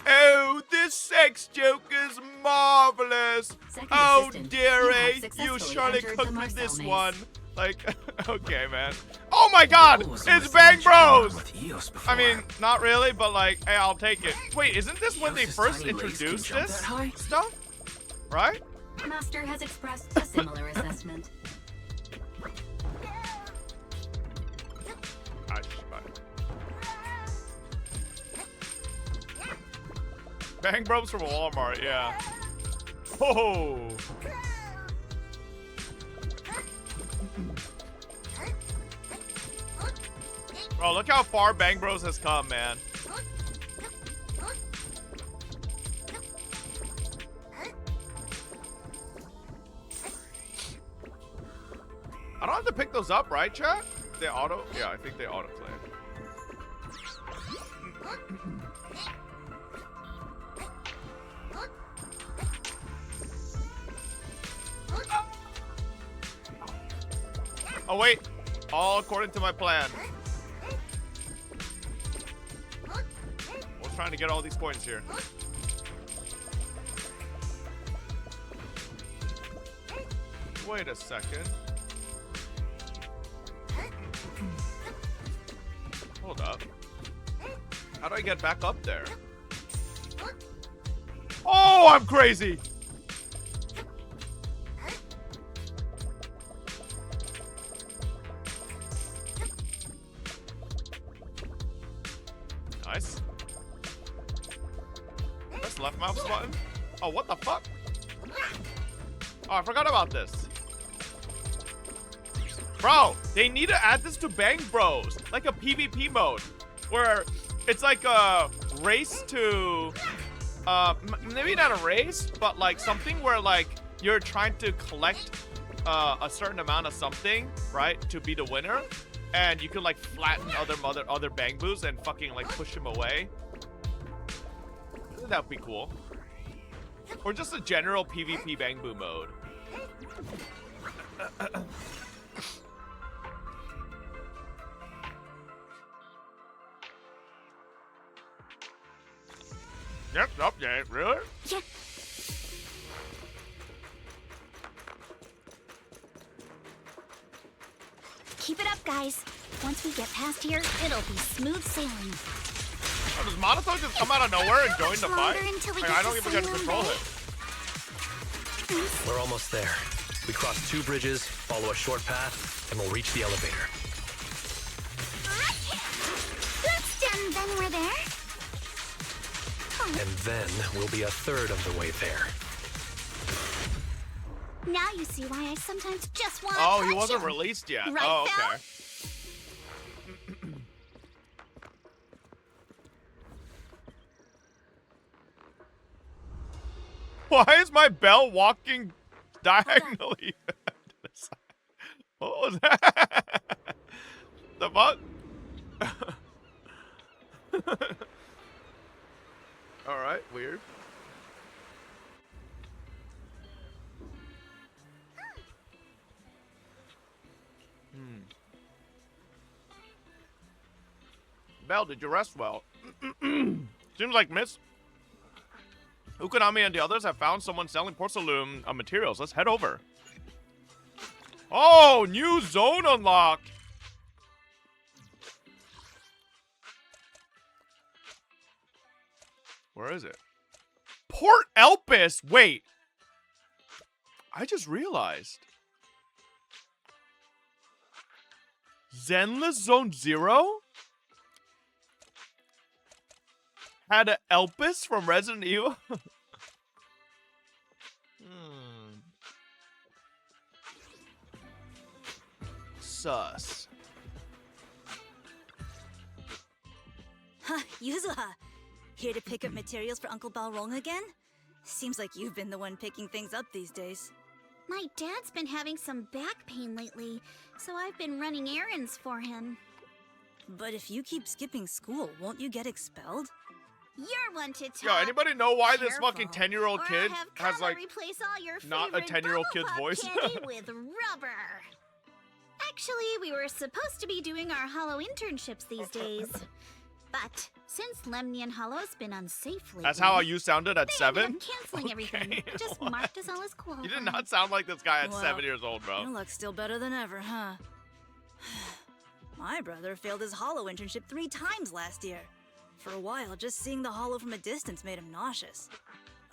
Oh, this sex joke is marvelous. Second Oh, assistant, dearie, you have you successfully surely entered the cooked with Marcel this maze. one. Like, okay, man. Oh my god, Ooh, so it's it's Bang not showing Bros! with Eos before. I mean, not really, but like, hey, I'll take it. Wait, isn't this when they Eos's first tiny legs can introduced jump this that high? stuff? Right? Master has expressed a similar assessment. Ah, fuck. Bang Bros from Walmart, yeah. Oh! Bro, look how far Bang Bros has come, man. I don't have to pick those up, right, chat? They auto? Yeah, I think they auto claim. Oh wait, all according to my plan. We're trying to get all these points here. Wait a second. Hold up. How do I get back up there? Oh, I'm crazy! Nice. Press left mouse button. Oh, what the fuck? Oh, I forgot about this. Bro, they need to add this to Bang Bros. Like a PvP mode. Where it's like a race to... maybe not a race, but like something where like you're trying to collect a certain amount of something, right? To be the winner. And you can like flatten other Bang Boos and fucking like push them away. That'd be cool. Or just a general PvP Bang Boo mode. Yep, nope, yeah, really? Yeah. Keep it up, guys. Once we get past here, it'll be smooth sailing. Oh, does Monotone just come out of nowhere and join the fight? Like, I don't even get to control it. We're almost there. We cross 2 bridges, follow a short path, and we'll reach the elevator. That's done, then we're there. And then we'll be a third of the way there. Now you see why I sometimes just want to Oh, punch he wasn't him. released yet. Right, Oh, Val? okay. Why is my bell walking diagonally? To the side? What was that? The fuck? Alright, weird. Bell, did you rest well? Seems like Miss Ukonami and the others have found someone selling porcelain materials. Let's head over. Oh, new zone unlocked. Where is it? Port Elpis. Wait. I just realized. Zenless Zone Zero had an Elpis from Resident Evil. Sus. Huh, Yuzuha. Here to pick up materials for Uncle Balrong again? Seems like you've been the one picking things up these days. My dad's been having some back pain lately, so I've been running errands for him. But if you keep skipping school, won't you get expelled? You're one to talk. Yo, anybody know why this Careful, fucking 10-year-old or kid I'll have has Kama like replace all your not a favorite 10-year-old Bubble kid's Pop voice? candy with rubber. Actually, we were supposed to be doing our Hollow internships these days. But since Lemnian Hollow's been unsafe lately, That's how you sounded at they ended 7? up canceling everything. Okay, Just what? marked us all as qualified. You did not sound like this guy at Well, 7 years old, bro. Your luck's still better than ever, huh? My brother failed his Hollow internship 3 times last year. For a while, just seeing the Hollow from a distance made him nauseous.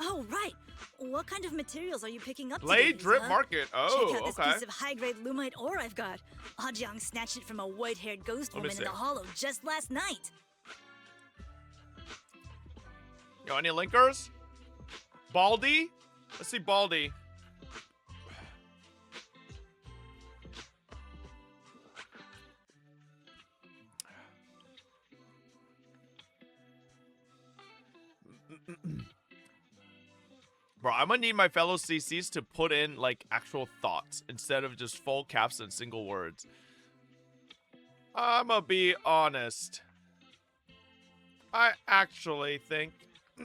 Oh, right. What kind of materials are you picking up Blade today, Drip Yuzuha? Market. Oh, Check out this okay. piece of high-grade lumite ore I've got. Ajiang snatched it from a white-haired ghost Let me woman in the see. Hollow just last night. Yo, any linkers? Baldy? Let's see Baldy. Bro, I'm gonna need my fellow CCs to put in, like, actual thought words instead of just full caps and single words. I'ma be honest. I actually think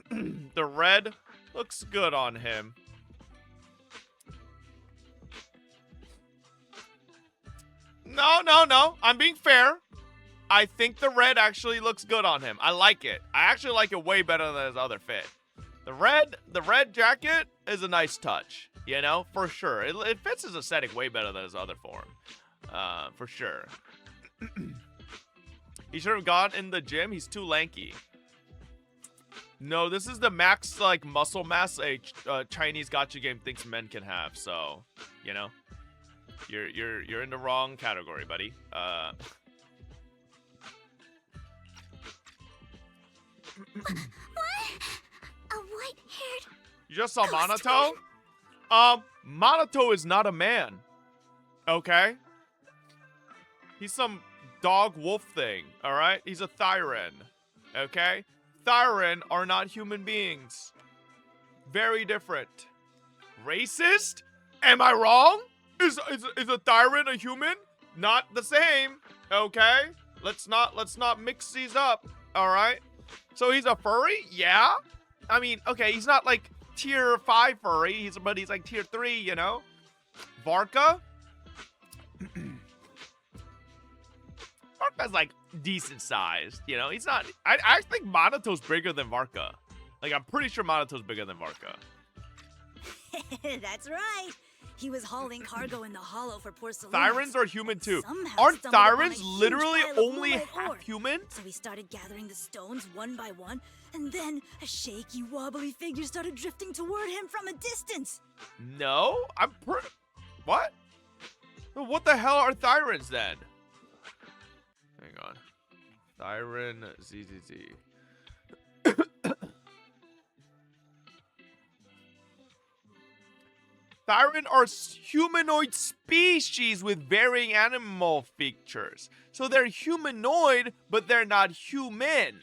the red looks good on him. No. I'm being fair. I think the red actually looks good on him. I like it. I actually like it way better than his other fit. The red jacket is a nice touch, you know, for sure. It fits his aesthetic way better than his other form, for sure. He should have gone in the gym. He's too lanky. No, this is the max like muscle mass a Chinese gacha game thinks men can have. So, you know, you're in the wrong category, buddy. What? A white-haired... You just saw Minato? Minato is not a man. Okay? He's some dog wolf thing, alright? He's a Thyren. Okay? Thyren are not human beings. Very different. Racist? Am I wrong? Is a Thyren a human? Not the same. Okay? Let's not mix these up. Alright? So he's a furry? Yeah. I mean, okay, he's not like tier 5 furry, but he's like tier 3, you know? Varka? Varka's like decent sized, you know? He's not. I think Monato's bigger than Varka. Like, I'm pretty sure Monato's bigger than Varka. That's right. He was hauling cargo in the hollow for Porcelain. Thyrens are human too. Somehow Aren't stumbled upon a Thyrens huge literally pile of only moonlight half ore. human? So we started gathering the stones one by one, and then a shaky, wobbly figure started drifting toward him from a distance. No, I'm pretty. What? Well, what the hell are Thyrens then? Hang on. Thyren ZZZ. Thyren are humanoid species with varying animal features. So they're humanoid, but they're not human.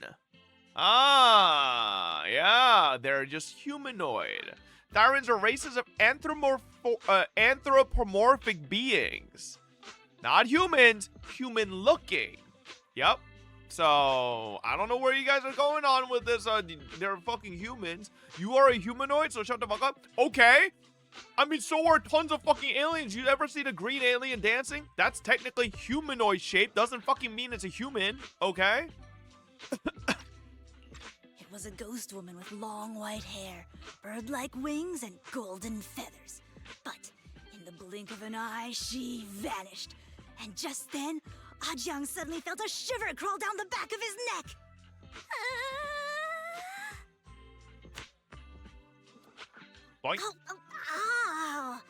Ah, yeah, they're just humanoid. Thyrens are races of anthropomorphic beings. Not humans, human-looking. Yep. So, I don't know where you guys are going on with this. They're fucking humans. You are a humanoid, so shut the fuck up. Okay. I mean, so are tons of fucking aliens. You ever see the green alien dancing? That's technically humanoid shape. Doesn't fucking mean it's a human, okay? It was a ghost woman with long white hair, bird-like wings, and golden feathers. But in the blink of an eye, she vanished. And just then, Ajiang suddenly felt a shiver crawl down the back of his neck. Boink. Ow!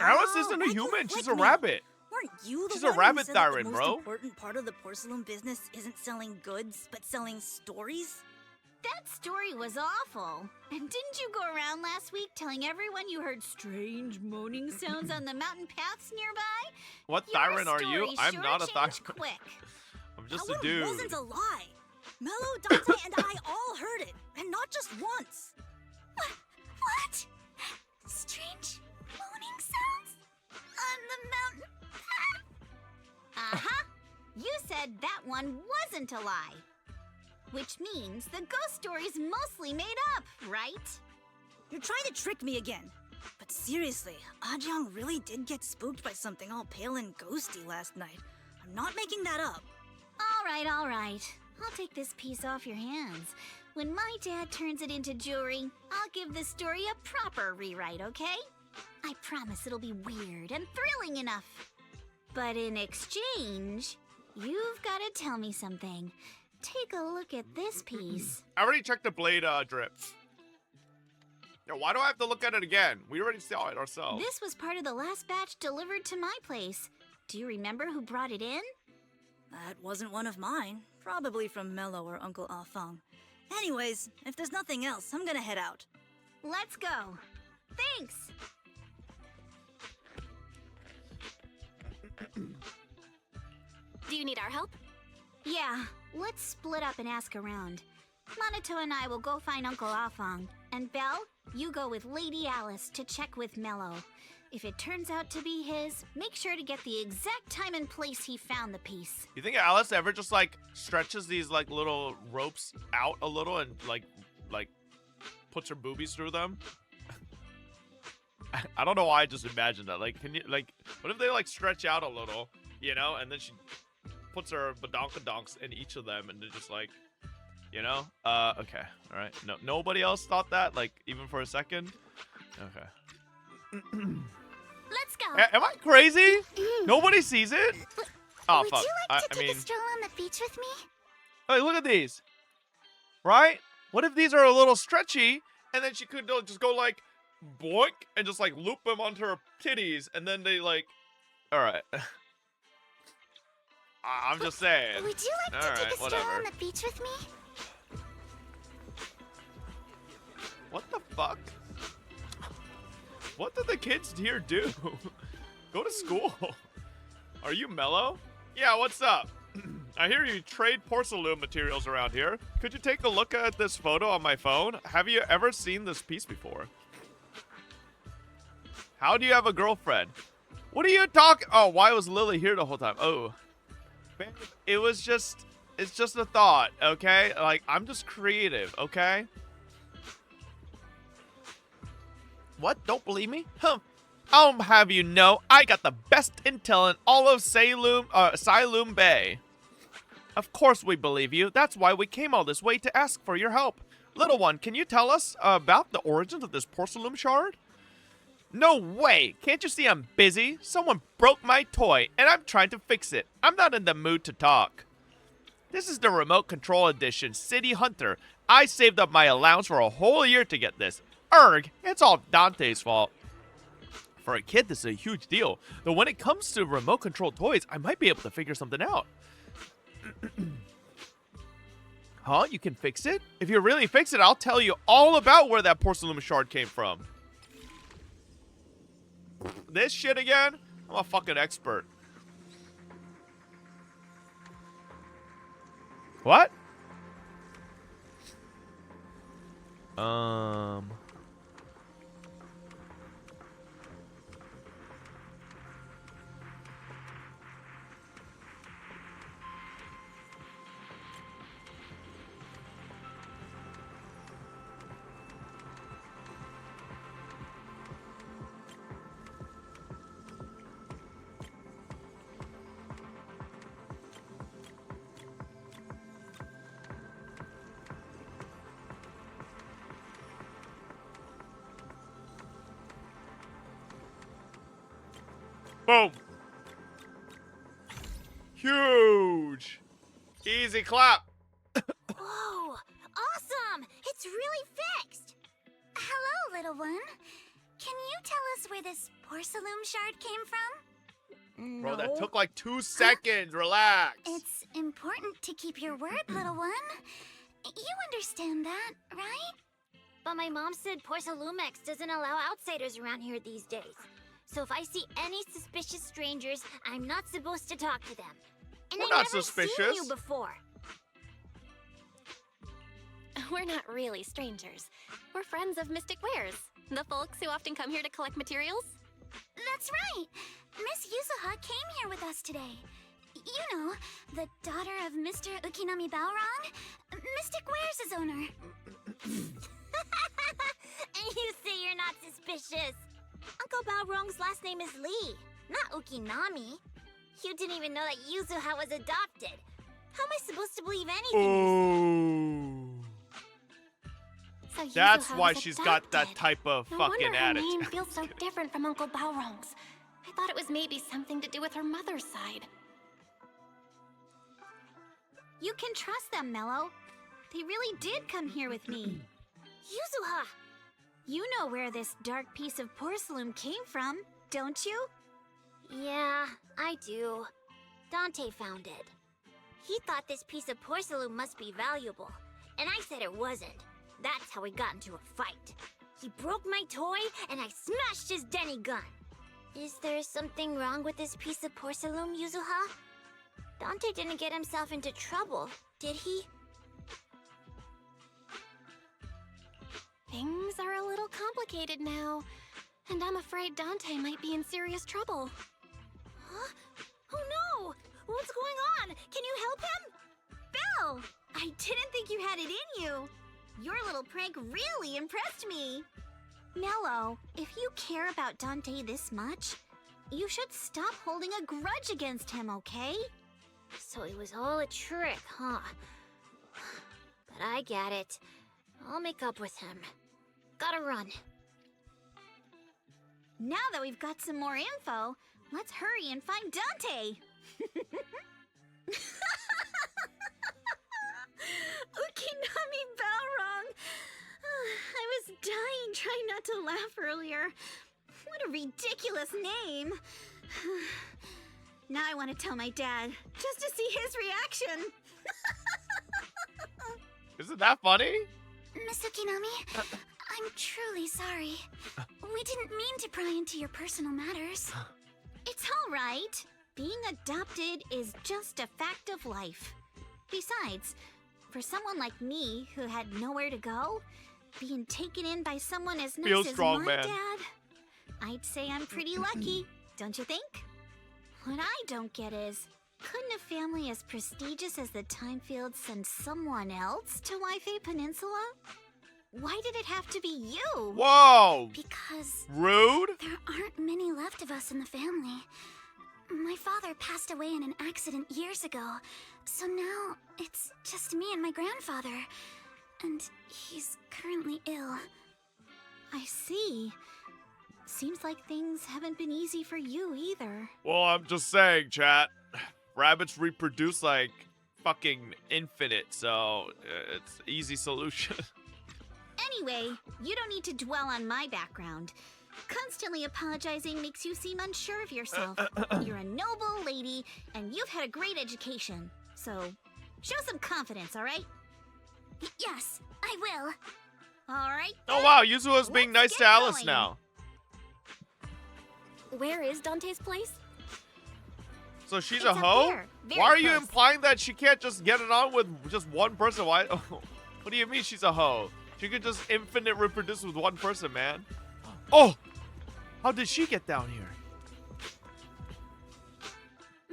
Alice isn't a human. She's a rabbit. Weren't you the She's one a rabbit who said that Thyren, the most bro. important part of the porcelain business isn't selling goods, but selling stories? That story was awful. And didn't you go around last week telling everyone you heard strange moaning sounds on the mountain paths nearby? What Your Thyren are you? story I'm sure not a changed Thyren. quick. I'm just That a one dude. wasn't a lie. Mello, Dante, and I all heard it, and not just once. What? Strange moaning sounds? On the mountain path? Uh-huh. You said that one wasn't a lie. Which means the ghost story's mostly made up, right? You're trying to trick me again. But seriously, Ajiang really did get spooked by something all pale and ghosty last night. I'm not making that up. All right. I'll take this piece off your hands. When my dad turns it into jewelry, I'll give this story a proper rewrite, okay? I promise it'll be weird and thrilling enough. But in exchange, you've got to tell me something. Take a look at this piece. I already checked the blade drip. Yo, why do I have to look at it again? We already saw it ourselves. This was part of the last batch delivered to my place. Do you remember who brought it in? That wasn't one of mine. Probably from Mello or Uncle Afang. Anyways, if there's nothing else, I'm gonna head out. Let's go. Thanks. Do you need our help? Yeah, let's split up and ask around. Minato and I will go find Uncle Afang. And Belle, you go with Lady Alice to check with Mello. If it turns out to be his, make sure to get the exact time and place he found the piece. You think Alice ever just like stretches these like little ropes out a little and like puts her boobies through them? I don't know why I just imagined that. Like, can you like, what if they like stretch out a little, you know, and then she puts her badonkadonks in each of them, and they're just like, you know, okay, all right. No, nobody else thought that, like, even for a second. Okay. Let's go. Am I crazy? Nobody sees it? Oh, Would fuck. you like to I take mean, a stroll on the beach with me? hey, look at these. Right? What if these are a little stretchy, and then she could just go like boink and just like loop them onto her titties, and then they like, all right. I'm just saying. Would you like all to take right, a stroll whatever. on the beach with me? What the fuck? What did the kids here do? Go to school. Are you mellow? Yeah, what's up? I hear you trade porcelain materials around here. Could you take a look at this photo on my phone? Have you ever seen this piece before? How do you have a girlfriend? What are you talking? Oh, why was Lily here the whole time? Oh, it was just, it's just a thought, okay? Like, I'm just creative, okay? What? Don't believe me? Huh. I'll have you know, I got the best intel in all of Siloam Bay. Of course we believe you. That's why we came all this way to ask for your help. Little one, can you tell us about the origins of this porcelain shard? No way! Can't you see I'm busy? Someone broke my toy, and I'm trying to fix it. I'm not in the mood to talk. This is the remote control edition, City Hunter. I saved up my allowance for a whole year to get this. Erg, it's all Dante's fault. For a kid, this is a huge deal. Though when it comes to remote control toys, I might be able to figure something out. Huh? You can fix it? If you really fix it, I'll tell you all about where that porcelain shard came from. This shit again? I'm a fucking expert. What? Boom. Huge. Easy clap. Whoa! Awesome! It's really fixed! Hello, little one. Can you tell us where this porcelain shard came from? Bro, that took like 2 seconds. Relax. It's important to keep your word, little one. You understand that, right? But my mom said Porcelumex doesn't allow outsiders around here these days. So if I see any suspicious strangers, I'm not supposed to talk to them. And We're I've not never suspicious. seen you before. We're not really strangers. We're friends of Mystic Wares, the folks who often come here to collect materials. That's right! Miss Yuzuha came here with us today. You know, the daughter of Mr. Ukinami Balrog, Mystic Wares' owner. And you say you're not suspicious. Uncle Balrog's last name is Lee, not Ukinami. You didn't even know that Yuzuha was adopted. How am I supposed to believe anything So That's Yuzuha why was she's got that adopted. type of No fucking wonder her attitude. name feels so different from Uncle Balrog's. I thought it was maybe something to do with her mother's side. You can trust them, Mello. They really did come here with me. Yuzuha! You know where this dark piece of porcelain came from, don't you? Yeah, I do. Dante found it. He thought this piece of porcelain must be valuable, and I said it wasn't. That's how we got into a fight. He broke my toy, and I smashed his Denny gun. Is there something wrong with this piece of porcelain, Yuzuha? Dante didn't get himself into trouble, did he? Things are a little complicated now. And I'm afraid Dante might be in serious trouble. Huh? Oh no! What's going on? Can you help him? Belle! I didn't think you had it in you. Your little prank really impressed me. Mello, if you care about Dante this much, you should stop holding a grudge against him, okay? So it was all a trick, huh? But I get it. I'll make up with him. Gotta run. Now that we've got some more info, let's hurry and find Dante. Ukinami Balrog. I was dying trying not to laugh earlier. What a ridiculous name. Now I want to tell my dad, just to see his reaction. Isn't that funny? Miss Ukinami, I'm truly sorry. We didn't mean to pry into your personal matters. It's all right. Being adopted is just a fact of life. Besides, for someone like me who had nowhere to go, being taken in by someone as nice Feel as strong, my man. dad, I'd say I'm pretty lucky, don't you think? What I don't get is, couldn't a family as prestigious as the Timefields send someone else to Wi-Fi Peninsula? Why did it have to be you? Whoa! Because Rude? there aren't many left of us in the family. My father passed away in an accident years ago, so now it's just me and my grandfather. And he's currently ill. I see. Seems like things haven't been easy for you either. Well, I'm just saying, chat. Rabbits reproduce like fucking infinite, so it's easy solution. Anyway, you don't need to dwell on my background. Constantly apologizing makes you seem unsure of yourself. You're a noble lady, and you've had a great education. So, show some confidence, alright? Yes, I will. Alright. Oh wow, Yuzuha's being nice to Alice going. now. Where is Dante's place? So she's It's a up hoe? there, very Why are you close. implying that she can't just get it on with just one person? Why? What do you mean she's a hoe? She could just infinite reproduce with one person, man. Oh! How did she get down here?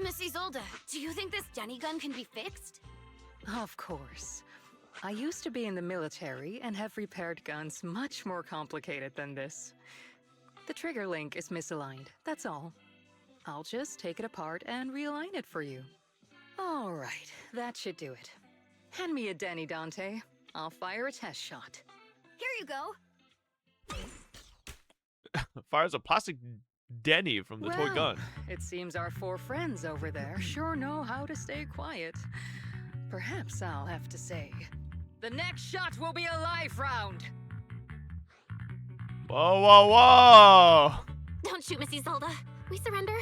Miss Isolde, do you think this Denny gun can be fixed? Of course. I used to be in the military and have repaired guns much more complicated than this. The trigger link is misaligned, that's all. I'll just take it apart and realign it for you. All right, that should do it. Hand me a Denny, Dante. I'll fire a test shot. Here you go. Fires a plastic Denny from the toy Well, gun. It seems our four friends over there sure know how to stay quiet. Perhaps I'll have to say, the next shot will be a live round. Whoa, whoa, whoa! Don't shoot, Miss Isolde. We surrender.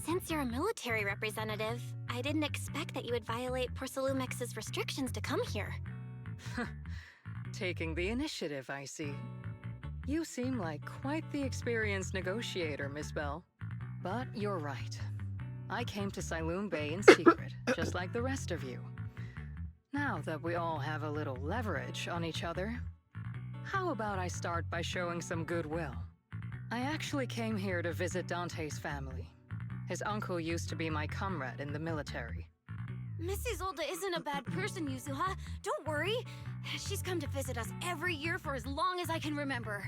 Since you're a military representative, I didn't expect that you would violate Porcelumex's restrictions to come here. Taking the initiative, I see. You seem like quite the experienced negotiator, Miss Bell. But you're right. I came to Siloon Bay in secret, just like the rest of you. Now that we all have a little leverage on each other, how about I start by showing some goodwill? I actually came here to visit Dante's family. His uncle used to be my comrade in the military. Miss Isolde isn't a bad person, Yuzuha. Don't worry. She's come to visit us every year for as long as I can remember.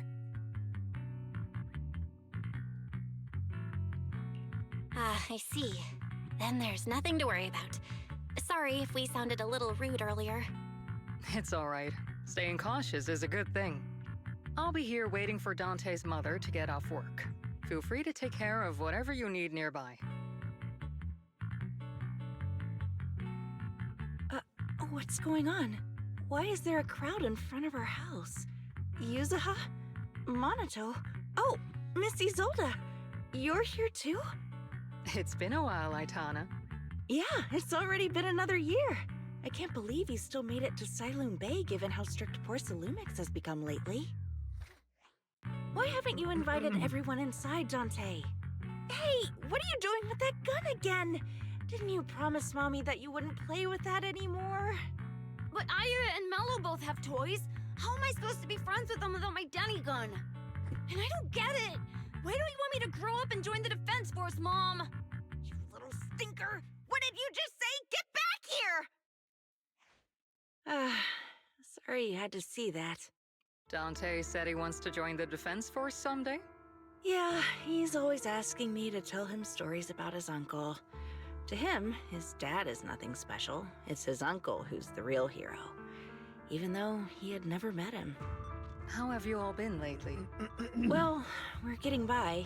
Ah, I see. Then there's nothing to worry about. Sorry if we sounded a little rude earlier. It's all right. Staying cautious is a good thing. I'll be here waiting for Dante's mother to get off work. Feel free to take care of whatever you need nearby. What's going on? Why is there a crowd in front of our house? Yuzuha? Monato? Oh, Miss Isolde! You're here too? It's been a while, Aitana. Yeah, it's already been another year. I can't believe you still made it to Siloon Bay given how strict Porcelumix has become lately. Why haven't you invited everyone inside, Dante? Hey, what are you doing with that gun again? Didn't you promise Mommy that you wouldn't play with that anymore? But Aya and Mello both have toys. How am I supposed to be friends with them without my Denny gun? And I don't get it! Why do you want me to grow up and join the Defense Force, Mom? You little stinker! What did you just say? Get back here! Sorry you had to see that. Dante said he wants to join the Defense Force someday? Yeah, he's always asking me to tell him stories about his uncle. To him, his dad is nothing special. It's his uncle who's the real hero. Even though he had never met him. How have you all been lately? Well, we're getting by.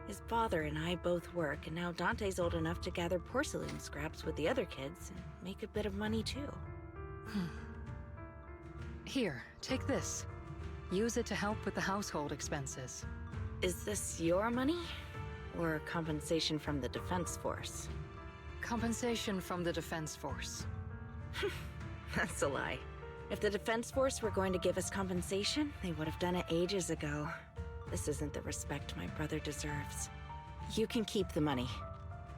His father and I both work, and now Dante's old enough to gather porcelain scraps with the other kids and make a bit of money too. Here, take this. Use it to help with the household expenses. Is this your money? Or compensation from the Defense Force? Compensation from the Defense Force. That's a lie. If the Defense Force were going to give us compensation, they would have done it ages ago. This isn't the respect my brother deserves. You can keep the money.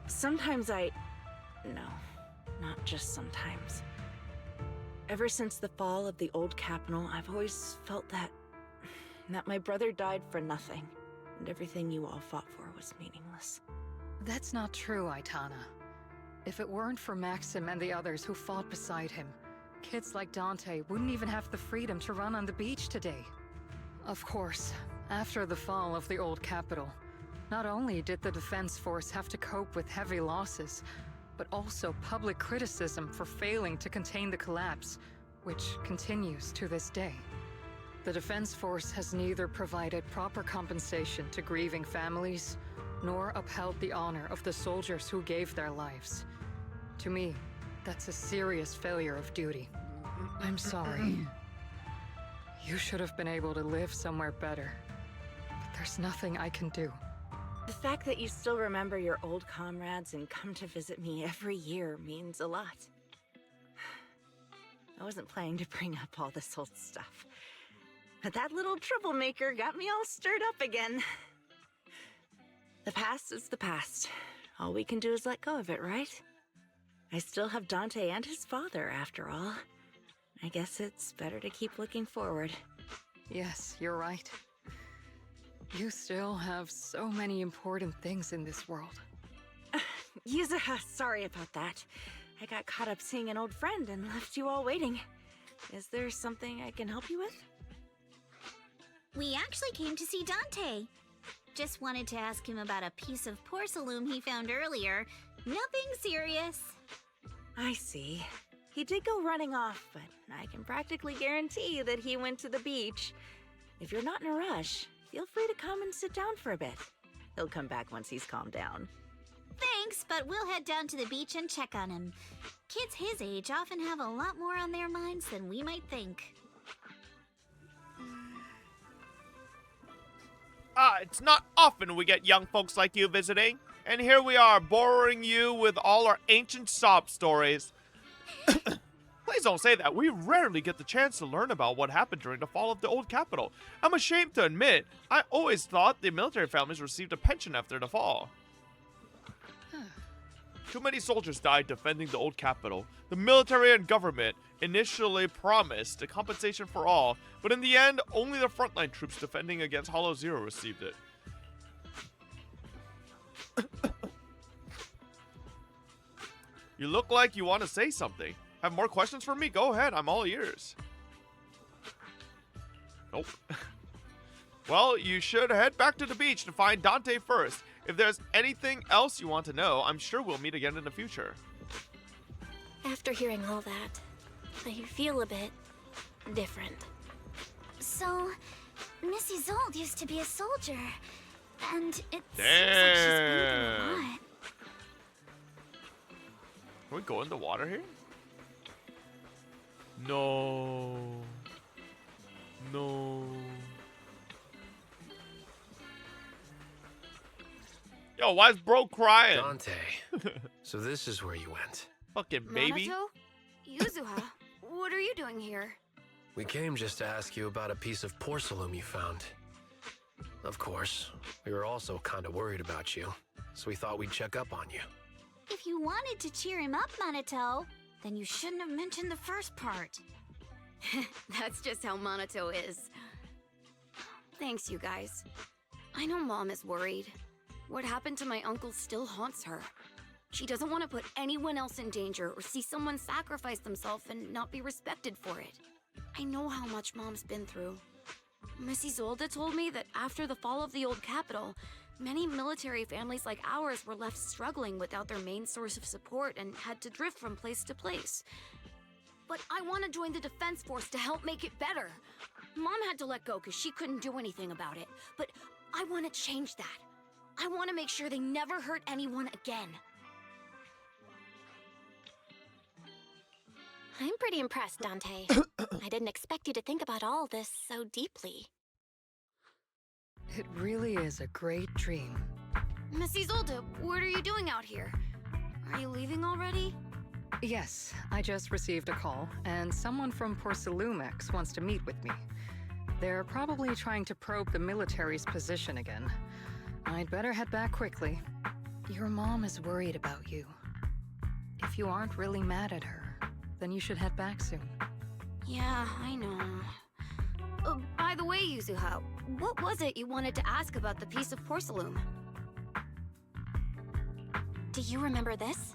Sometimes No, not just sometimes. Ever since the fall of the old capital, I've always felt that my brother died for nothing, and everything you all fought for was meaningless. That's not true, Aitana. If it weren't for Maxim and the others who fought beside him, kids like Dante wouldn't even have the freedom to run on the beach today. Of course, after the fall of the old capital, not only did the Defense Force have to cope with heavy losses, but also public criticism for failing to contain the collapse, which continues to this day. The Defense Force has neither provided proper compensation to grieving families, nor upheld the honor of the soldiers who gave their lives. To me, that's a serious failure of duty. I'm sorry. You should have been able to live somewhere better, but there's nothing I can do. The fact that you still remember your old comrades and come to visit me every year means a lot. I wasn't planning to bring up all this old stuff, but that little troublemaker got me all stirred up again. The past is the past. All we can do is let go of it, right? I still have Dante and his father, after all. I guess it's better to keep looking forward. Yes, you're right. You still have so many important things in this world. Yuzuha, sorry about that. I got caught up seeing an old friend and left you all waiting. Is there something I can help you with? We actually came to see Dante. Just wanted to ask him about a piece of porcelain he found earlier. Nothing serious. I see. He did go running off, but I can practically guarantee that he went to the beach. If you're not in a rush, feel free to come and sit down for a bit. He'll come back once he's calmed down. Thanks, but we'll head down to the beach and check on him. Kids his age often have a lot more on their minds than we might think. It's not often we get young folks like you visiting. And here we are, boring you with all our ancient sob stories. Please don't say that. We rarely get the chance to learn about what happened during the fall of the old capital. I'm ashamed to admit, I always thought the military families received a pension after the fall. Too many soldiers died defending the old capital. The military and government initially promised a compensation for all, but in the end, only the frontline troops defending against Hollow Zero received it. You look like you want to say something. Have more questions for me? Go ahead, I'm all ears. Nope. Well, you should head back to the beach to find Dante first. If there's anything else you want to know, I'm sure we'll meet again in the future. After hearing all that, I feel a bit different. So, Missy Zold used to be a soldier, and it seems Damn. like she's been through a lot. Can we go in the water here? No. No. Yo, why is bro crying? Dante. So this is where you went. Fucking baby. Minato? Yuzuha, what are you doing here? We came just to ask you about a piece of porcelain you found. Of course, we were also kind of worried about you, so we thought we'd check up on you. If you wanted to cheer him up, Minato, then you shouldn't have mentioned the first part. That's just how Minato is. Thanks, you guys. I know Mom is worried. What happened to my uncle still haunts her. She doesn't want to put anyone else in danger or see someone sacrifice themselves and not be respected for it. I know how much Mom's been through. Miss Isolde told me that after the fall of the old capital, many military families like ours were left struggling without their main source of support and had to drift from place to place. But I want to join the defense force to help make it better. Mom had to let go because she couldn't do anything about it. But I want to change that. I want to make sure they never hurt anyone again. I'm pretty impressed, Dante. I didn't expect you to think about all this so deeply. It really is a great dream. Miss Isolde, what are you doing out here? Are you leaving already? Yes, I just received a call, and someone from Porcelumex wants to meet with me. They're probably trying to probe the military's position again. I'd better head back quickly. Your mom is worried about you. If you aren't really mad at her, then you should head back soon. Yeah, I know. By the way, Yuzuha, what was it you wanted to ask about the piece of porcelain? Do you remember this?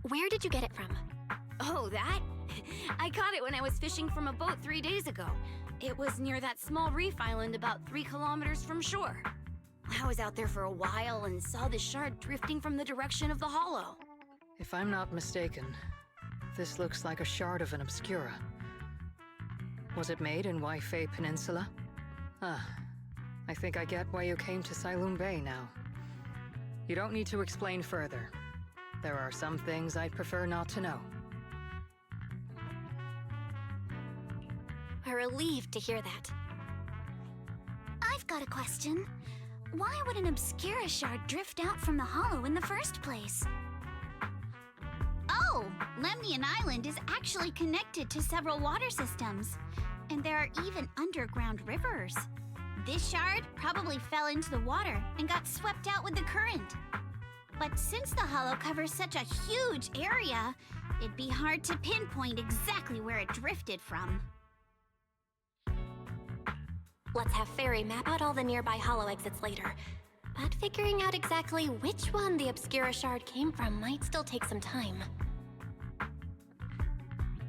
Where did you get it from? Oh, that? I caught it when I was fishing from a boat 3 days ago. It was near that small reef island about 3 kilometers from shore. I was out there for a while and saw this shard drifting from the direction of the hollow. If I'm not mistaken, this looks like a shard of an Obscura. Was it made in Waifei Peninsula? Ah, I think I get why you came to Sailoon Bay now. You don't need to explain further. There are some things I'd prefer not to know. We're relieved to hear that. I've got a question. Why would an Obscura shard drift out from the hollow in the first place? Oh, Lemnian Island is actually connected to several water systems. And there are even underground rivers. This shard probably fell into the water and got swept out with the current. But since the hollow covers such a huge area, it'd be hard to pinpoint exactly where it drifted from. Let's have Fairy map out all the nearby hollow exits later. But figuring out exactly which one the Obscura shard came from might still take some time.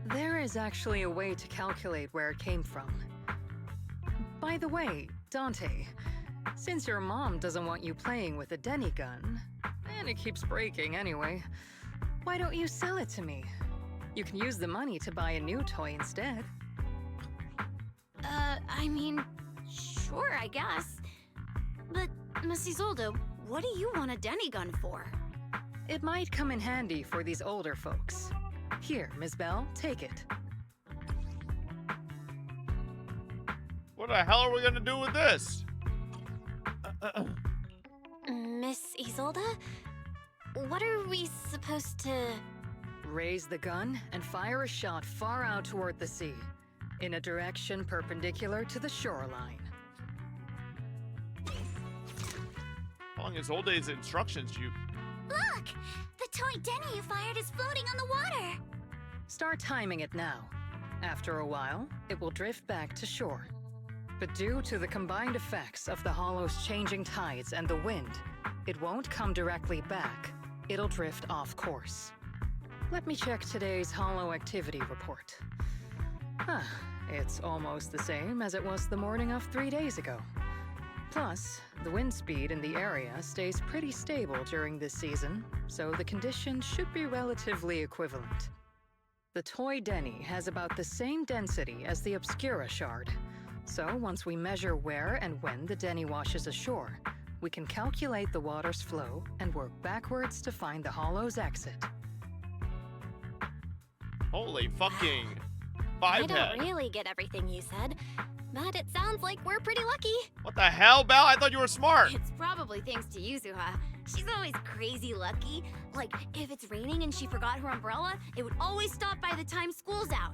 There is actually a way to calculate where it came from. By the way, Dante, since your mom doesn't want you playing with a Denny gun, and it keeps breaking anyway, why don't you sell it to me? You can use the money to buy a new toy instead. I mean, sure, I guess. But, Miss Isolde, what do you want a Denny gun for? It might come in handy for these older folks. Here, Ms. Bell, take it. What the hell are we gonna do with this? Miss Isolde? What are we supposed to... Raise the gun and fire a shot far out toward the sea, in a direction perpendicular to the shoreline. Following his old days instructions, you... Look! The toy Denny you fired is floating on the water! Start timing it now. After a while, it will drift back to shore. But due to the combined effects of the hollow's changing tides and the wind, it won't come directly back. It'll drift off course. Let me check today's hollow activity report. It's almost the same as it was the morning of 3 days ago. Plus, the wind speed in the area stays pretty stable during this season, so the conditions should be relatively equivalent. The toy Denny has about the same density as the Obscura shard, so once we measure where and when the Denny washes ashore, we can calculate the water's flow and work backwards to find the hollow's exit. Holy fucking I biped. don't really get everything you said, but it sounds like we're pretty lucky. What the hell, Belle? I thought you were smart. It's probably thanks to Yuzuha. She's always crazy lucky. Like, if it's raining and she forgot her umbrella, it would always stop by the time school's out.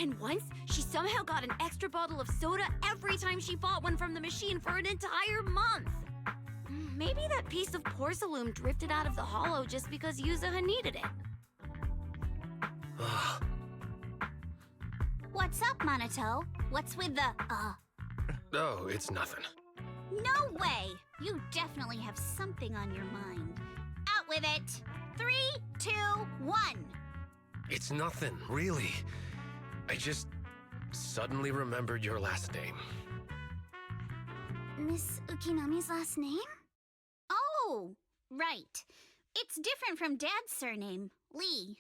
And once, she somehow got an extra bottle of soda every time she bought one from the machine for an entire month. Maybe that piece of porcelain drifted out of the hollow just because Yuzuha needed it. What's up, Monato? What's with the, Oh, it's nothing. No way! You definitely have something on your mind. Out with it! 3, 2, 1! It's nothing, really. I just suddenly remembered your last name. Miss Ukinami's last name? Oh, right. It's different from Dad's surname, Lee.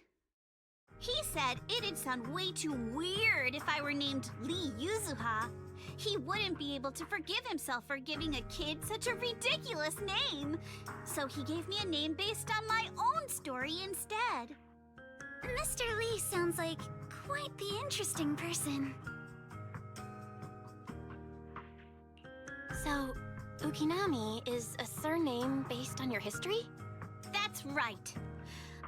He said it'd sound way too weird if I were named Lee Yuzuha. He wouldn't be able to forgive himself for giving a kid such a ridiculous name. So he gave me a name based on my own story instead. Mr. Lee sounds like quite the interesting person. So, Ukinami is a surname based on your history? That's right.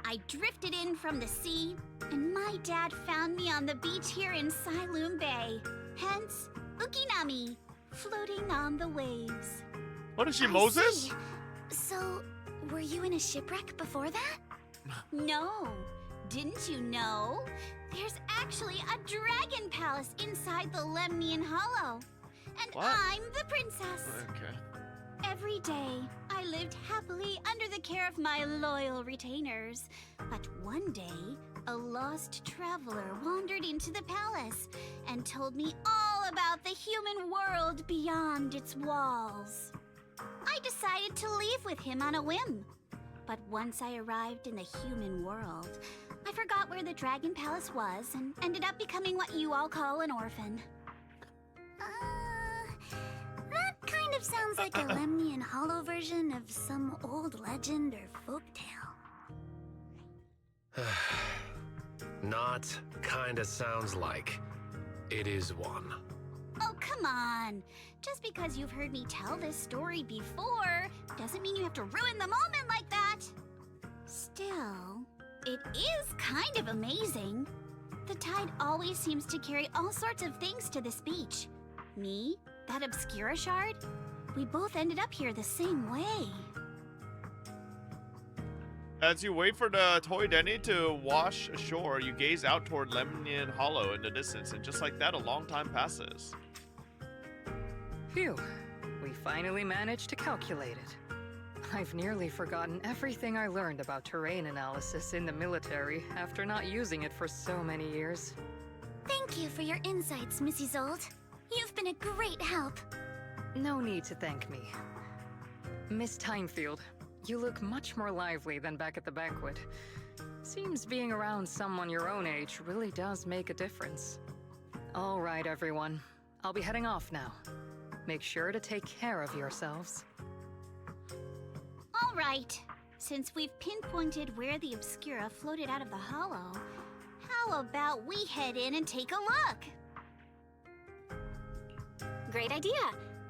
I drifted in from the sea, and my dad found me on the beach here in Sailoon Bay. Hence, Ukinami, floating on the waves. What is she, I Moses? see. So, were you in a shipwreck before that? No. Didn't you know? There's actually a dragon palace inside the Lemnian Hollow. And What? I'm the princess. Okay. Every day, I lived happily under the care of my loyal retainers. But one day, a lost traveler wandered into the palace and told me all about the human world beyond its walls. I decided to leave with him on a whim. But once I arrived in the human world, I forgot where the Dragon Palace was and ended up becoming what you all call an orphan. That kind of sounds like a Lemnian Hollow version of some old legend or folktale. Not kinda sounds like. It is one. Oh, come on. Just because you've heard me tell this story before doesn't mean you have to ruin the moment like that. Still, it is kind of amazing. The tide always seems to carry all sorts of things to this beach. Me, that Obscura shard, we both ended up here the same way. As you wait for the toy Denny to wash ashore, you gaze out toward Lemnian Hollow in the distance, and just like that, a long time passes. Phew. We finally managed to calculate it. I've nearly forgotten everything I learned about terrain analysis in the military after not using it for so many years. Thank you for your insights, Mrs. Zold. You've been a great help. No need to thank me. Miss Timefield, you look much more lively than back at the banquet. Seems being around someone your own age really does make a difference. All right, everyone. I'll be heading off now. Make sure to take care of yourselves. All right. Since we've pinpointed where the Obscura floated out of the hollow, how about we head in and take a look? Great idea.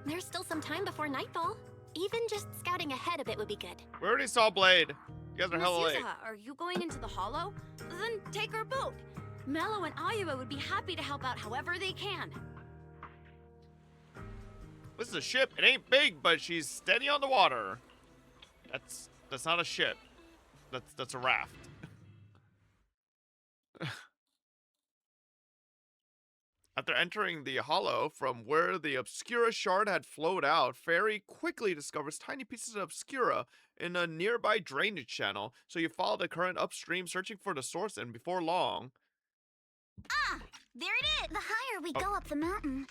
There's still some time before nightfall. Even just scouting ahead a bit would be good. We already saw Blade. You guys are Miss hella late. Yuzuha, are you going into the hollow? Then take our boat. Mello and Ayuba would be happy to help out however they can. This is a ship. It ain't big, but she's steady on the water. That's not a ship. That's a raft. After entering the hollow from where the Obscura shard had flowed out, Fairy quickly discovers tiny pieces of Obscura in a nearby drainage channel, so you follow the current upstream searching for the source, and before long... Ah! There it is! The higher we go up the mountain,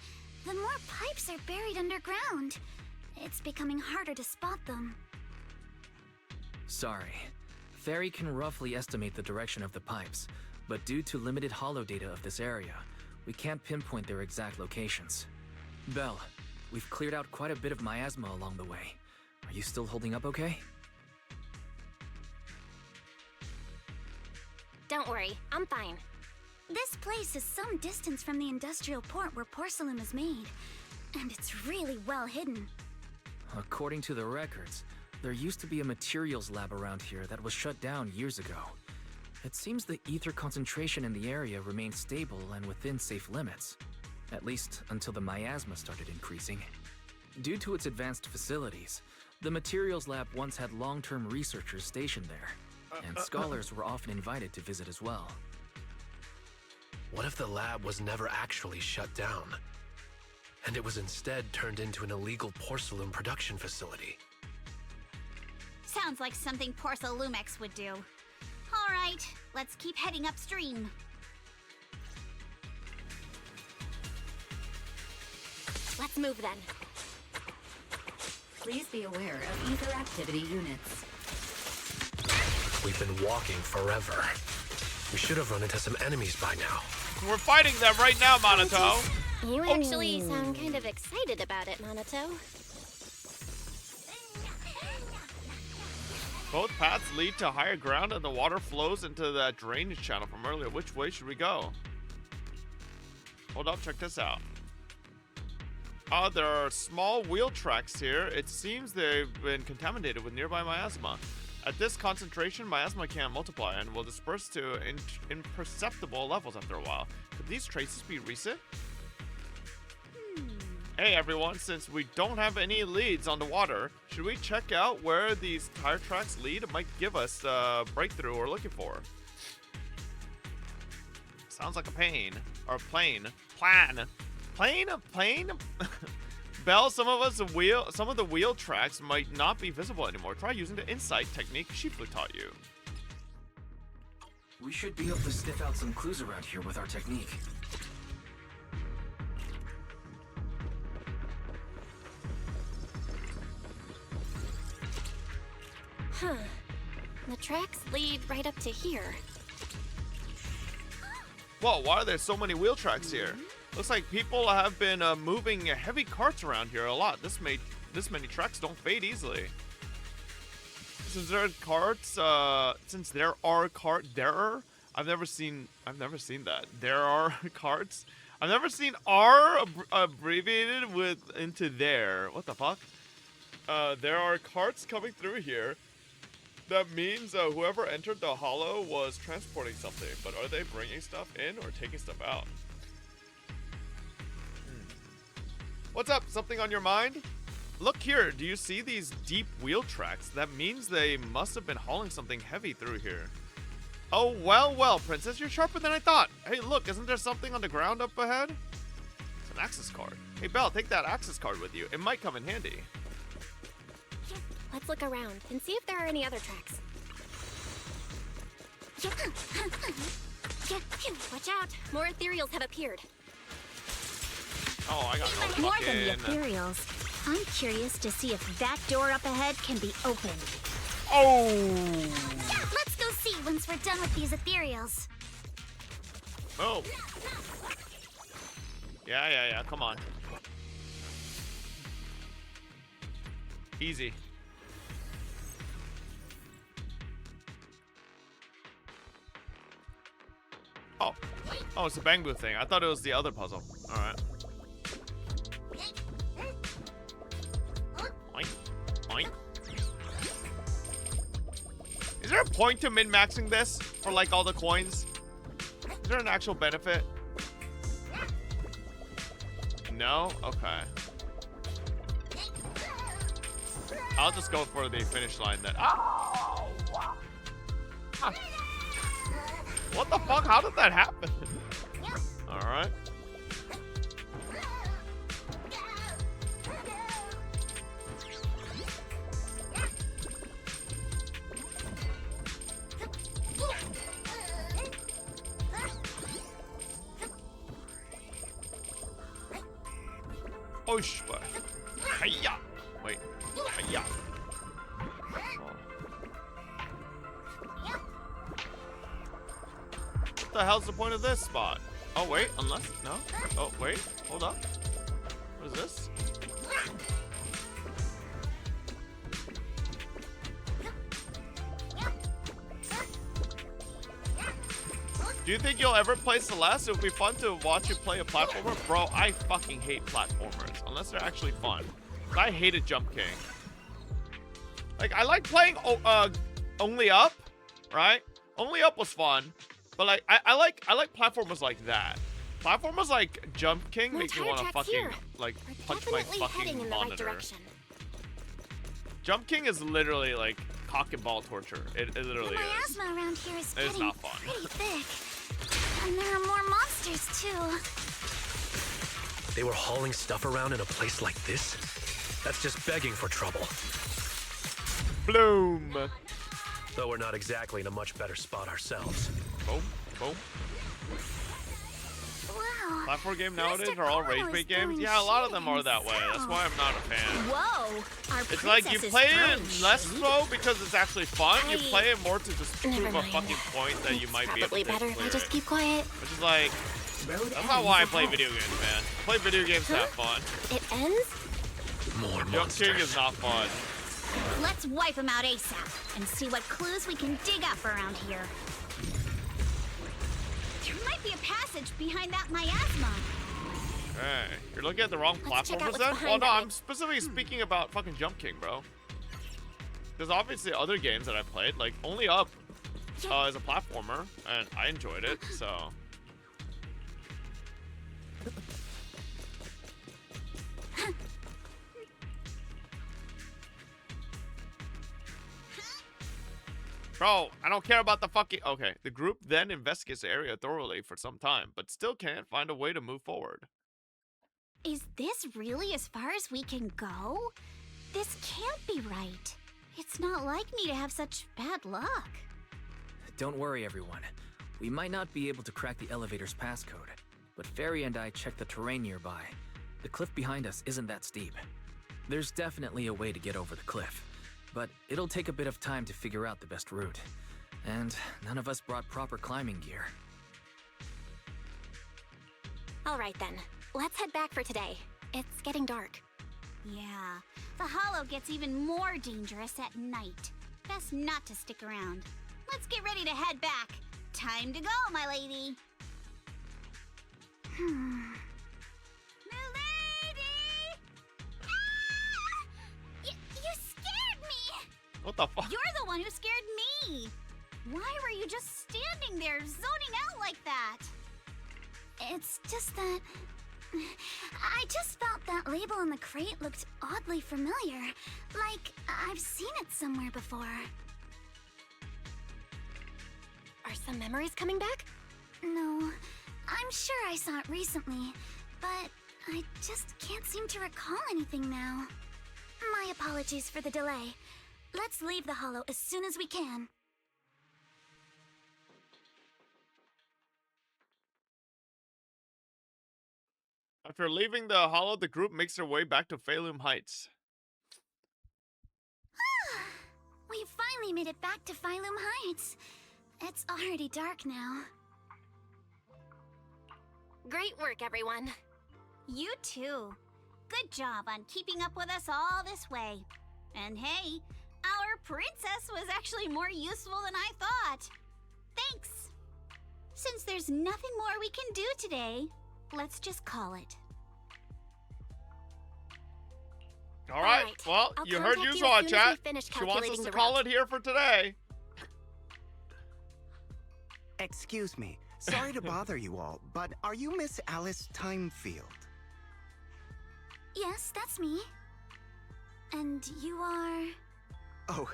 the more pipes are buried underground. It's becoming harder to spot them. Sorry. Fairy can roughly estimate the direction of the pipes, but due to limited holo data of this area, we can't pinpoint their exact locations. Belle, we've cleared out quite a bit of miasma along the way. Are you still holding up okay? Don't worry, I'm fine. This place is some distance from the industrial port where porcelain is made, and it's really well hidden. According to the records, there used to be a materials lab around here that was shut down years ago. It seems the ether concentration in the area remained stable and within safe limits, at least until the miasma started increasing. Due to its advanced facilities, the materials lab once had long-term researchers stationed there, and scholars were often invited to visit as well. What if the lab was never actually shut down? and it was instead turned into an illegal porcelain production facility. Sounds like something Porcelumex would do. All right, let's keep heading upstream. Let's move then. Please be aware of ether activity units. We've been walking forever. We should have run into some enemies by now. We're fighting them right now, Monato. You actually sound kind of excited about it, Monato. Both paths lead to higher ground and the water flows into that drainage channel from earlier. Which way should we go? Hold up, check this out. There are small wheel tracks here. It seems they've been contaminated with nearby miasma. At this concentration, miasma can't multiply and will disperse to imperceptible levels after a while. Could these traces be recent? Hey everyone, since we don't have any leads on the water, should we check out where these tire tracks lead? It might give us the breakthrough we're looking for. Sounds like a pain. Or plane. Plan. Plane? Belle, some of the wheel tracks might not be visible anymore. Try using the insight technique Shifu taught you. We should be able to sniff out some clues around here with our technique. Huh. The tracks lead right up to here. Whoa, why are there so many wheel tracks here? Looks like people have been moving heavy carts around here a lot. This many tracks don't fade easily. Since there are carts, I've never seen that. There are carts. I've never seen R abbreviated with into there. What the fuck? There are carts coming through here. That means whoever entered the hollow was transporting something. But are they bringing stuff in or taking stuff out? What's up? Something on your mind? Look here. Do you see these deep wheel tracks? That means they must have been hauling something heavy through here. Oh, well, Princess. You're sharper than I thought. Hey, look. Isn't there something on the ground up ahead? It's an access card. Hey, Belle, take that access card with you. It might come in handy. Let's look around and see if there are any other tracks. Watch out. More ethereals have appeared. Oh, I got no More fucking... than the ethereals. I'm curious to see if that door up ahead can be opened. Oh! Let's go see once we're done with these ethereals. Oh. Yeah. Come on. Easy. Oh, it's a Bangbu thing. I thought it was the other puzzle. All right. Oink. Oink. Is there a point to min-maxing this for like all the coins? Is there an actual benefit? No? Okay. I'll just go for the finish line then. Oh! Huh. What the fuck? How did that happen? Alright. Osh, but hiya. Wait. Hiya. What the hell's the point of this spot? Oh wait, unless no. Oh wait, hold up. What is this? Do you think you'll ever play Celeste? It would be fun to watch you play a platformer. Bro, I fucking hate platformers. Unless they're actually fun. I hated Jump King. Like, I like playing Only Up, right? Only Up was fun. But like, I like platformers like that. Platformers like Jump King make me want to fucking, like, punch my fucking monitor. Jump King is literally like cock and ball torture. It literally is. The miasma around here is It's not fun. pretty thick. And there are more monsters, too. They were hauling stuff around in a place like this? That's just begging for trouble. Bloom. Though we're not exactly in a much better spot ourselves. Boom, boom. Wow. Platform game nowadays Mr. are all Coral rage is bait games. throwing Yeah, a lot of shade them are that way. That's why I'm not a fan. Whoa! Our It's like you princess is play it throwing less shade? so because it's actually fun. You play it more to just Never prove a mind. fucking point that you might be able Probably to better if clear I just it. keep quiet. Which is like, that's not why I play video games, man. I play video games to have fun. It ends? More Jump monsters. King is not fun. Let's wipe them out ASAP and see what clues we can dig up around here. There might be a passage behind that miasma. Hey, you're looking at the wrong Let's check out platformers what's then? Well, behind no, that. I'm specifically speaking about fucking Jump King, bro. There's obviously other games that I played, like Only Up is a platformer, and I enjoyed it, so. Bro, I don't care about the fucking... Okay, the group then investigates the area thoroughly for some time, but still can't find a way to move forward. Is this really as far as we can go? This can't be right. It's not like me to have such bad luck. Don't worry, everyone. We might not be able to crack the elevator's passcode, but Fairy and I checked the terrain nearby. The cliff behind us isn't that steep. There's definitely a way to get over the cliff, but it'll take a bit of time to figure out the best route. And none of us brought proper climbing gear. All right then. Let's head back for today. It's getting dark. Yeah, the hollow gets even more dangerous at night. Best not to stick around. Let's get ready to head back. Time to go, my lady. You scared me! What the fuck? You're the one who scared me. Why were you just standing there, zoning out like that? It's just that... I just felt that label on the crate looked oddly familiar. Like, I've seen it somewhere before. Are some memories coming back? No, I'm sure I saw it recently, but I just can't seem to recall anything now. My apologies for the delay. Let's leave the hollow as soon as we can. After leaving the hollow, the group makes their way back to Phalum Heights. We finally made it back to Phylum Heights. It's already dark now. Great work, everyone. You too. Good job on keeping up with us all this way. And hey, our princess was actually more useful than I thought. Thanks. Since there's nothing more we can do today, let's just call it. All right. Well, I'll you heard contact you you saw as it, soon as we chat. finish She wants us calculating to the call route. it here for today. Excuse me. Sorry to bother you all, but are you Miss Alice Timefield? Yes, that's me. And you are... Oh,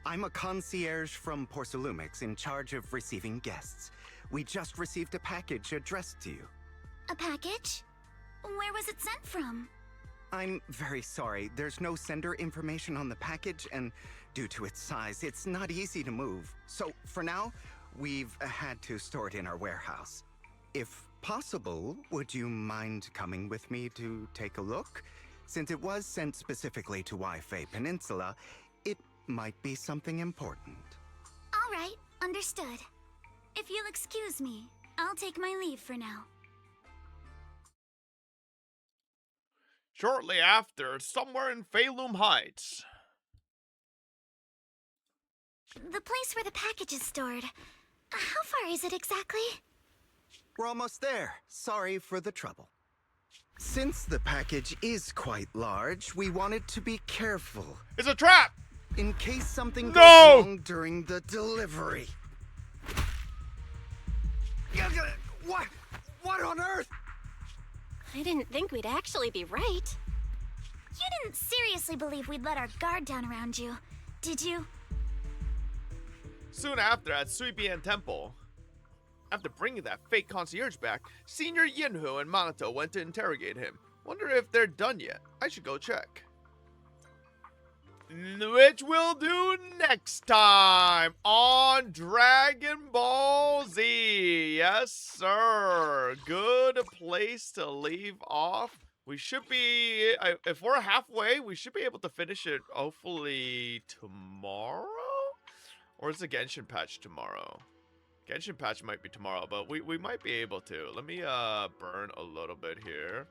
I'm a concierge from Porcelumix in charge of receiving guests. We just received a package addressed to you. A package? Where was it sent from? I'm very sorry. There's no sender information on the package, and due to its size, it's not easy to move. So, for now, we've had to store it in our warehouse. If possible, would you mind coming with me to take a look? Since it was sent specifically to Wi-Fi Peninsula, it might be something important. All right, understood. If you'll excuse me, I'll take my leave for now. Shortly after, somewhere in Phalum Heights. The place where the package is stored. How far is it exactly? We're almost there. Sorry for the trouble. Since the package is quite large, we wanted to be careful. It's a trap! In case something goes No! wrong during the delivery. What? What on earth? I didn't think we'd actually be right. You didn't seriously believe we'd let our guard down around you, did you? Soon after, at Suibian Temple. After bringing that fake concierge back, Senior Yinhu and Minato went to interrogate him. Wonder if they're done yet. I should go check. Which we'll do next time on Dragon Ball Z. Yes, sir. Good place to leave off. We should be, if we're halfway, we should be able to finish it hopefully tomorrow? Or is the Genshin patch tomorrow? Genshin patch might be tomorrow, but we might be able to. Let me burn a little bit here.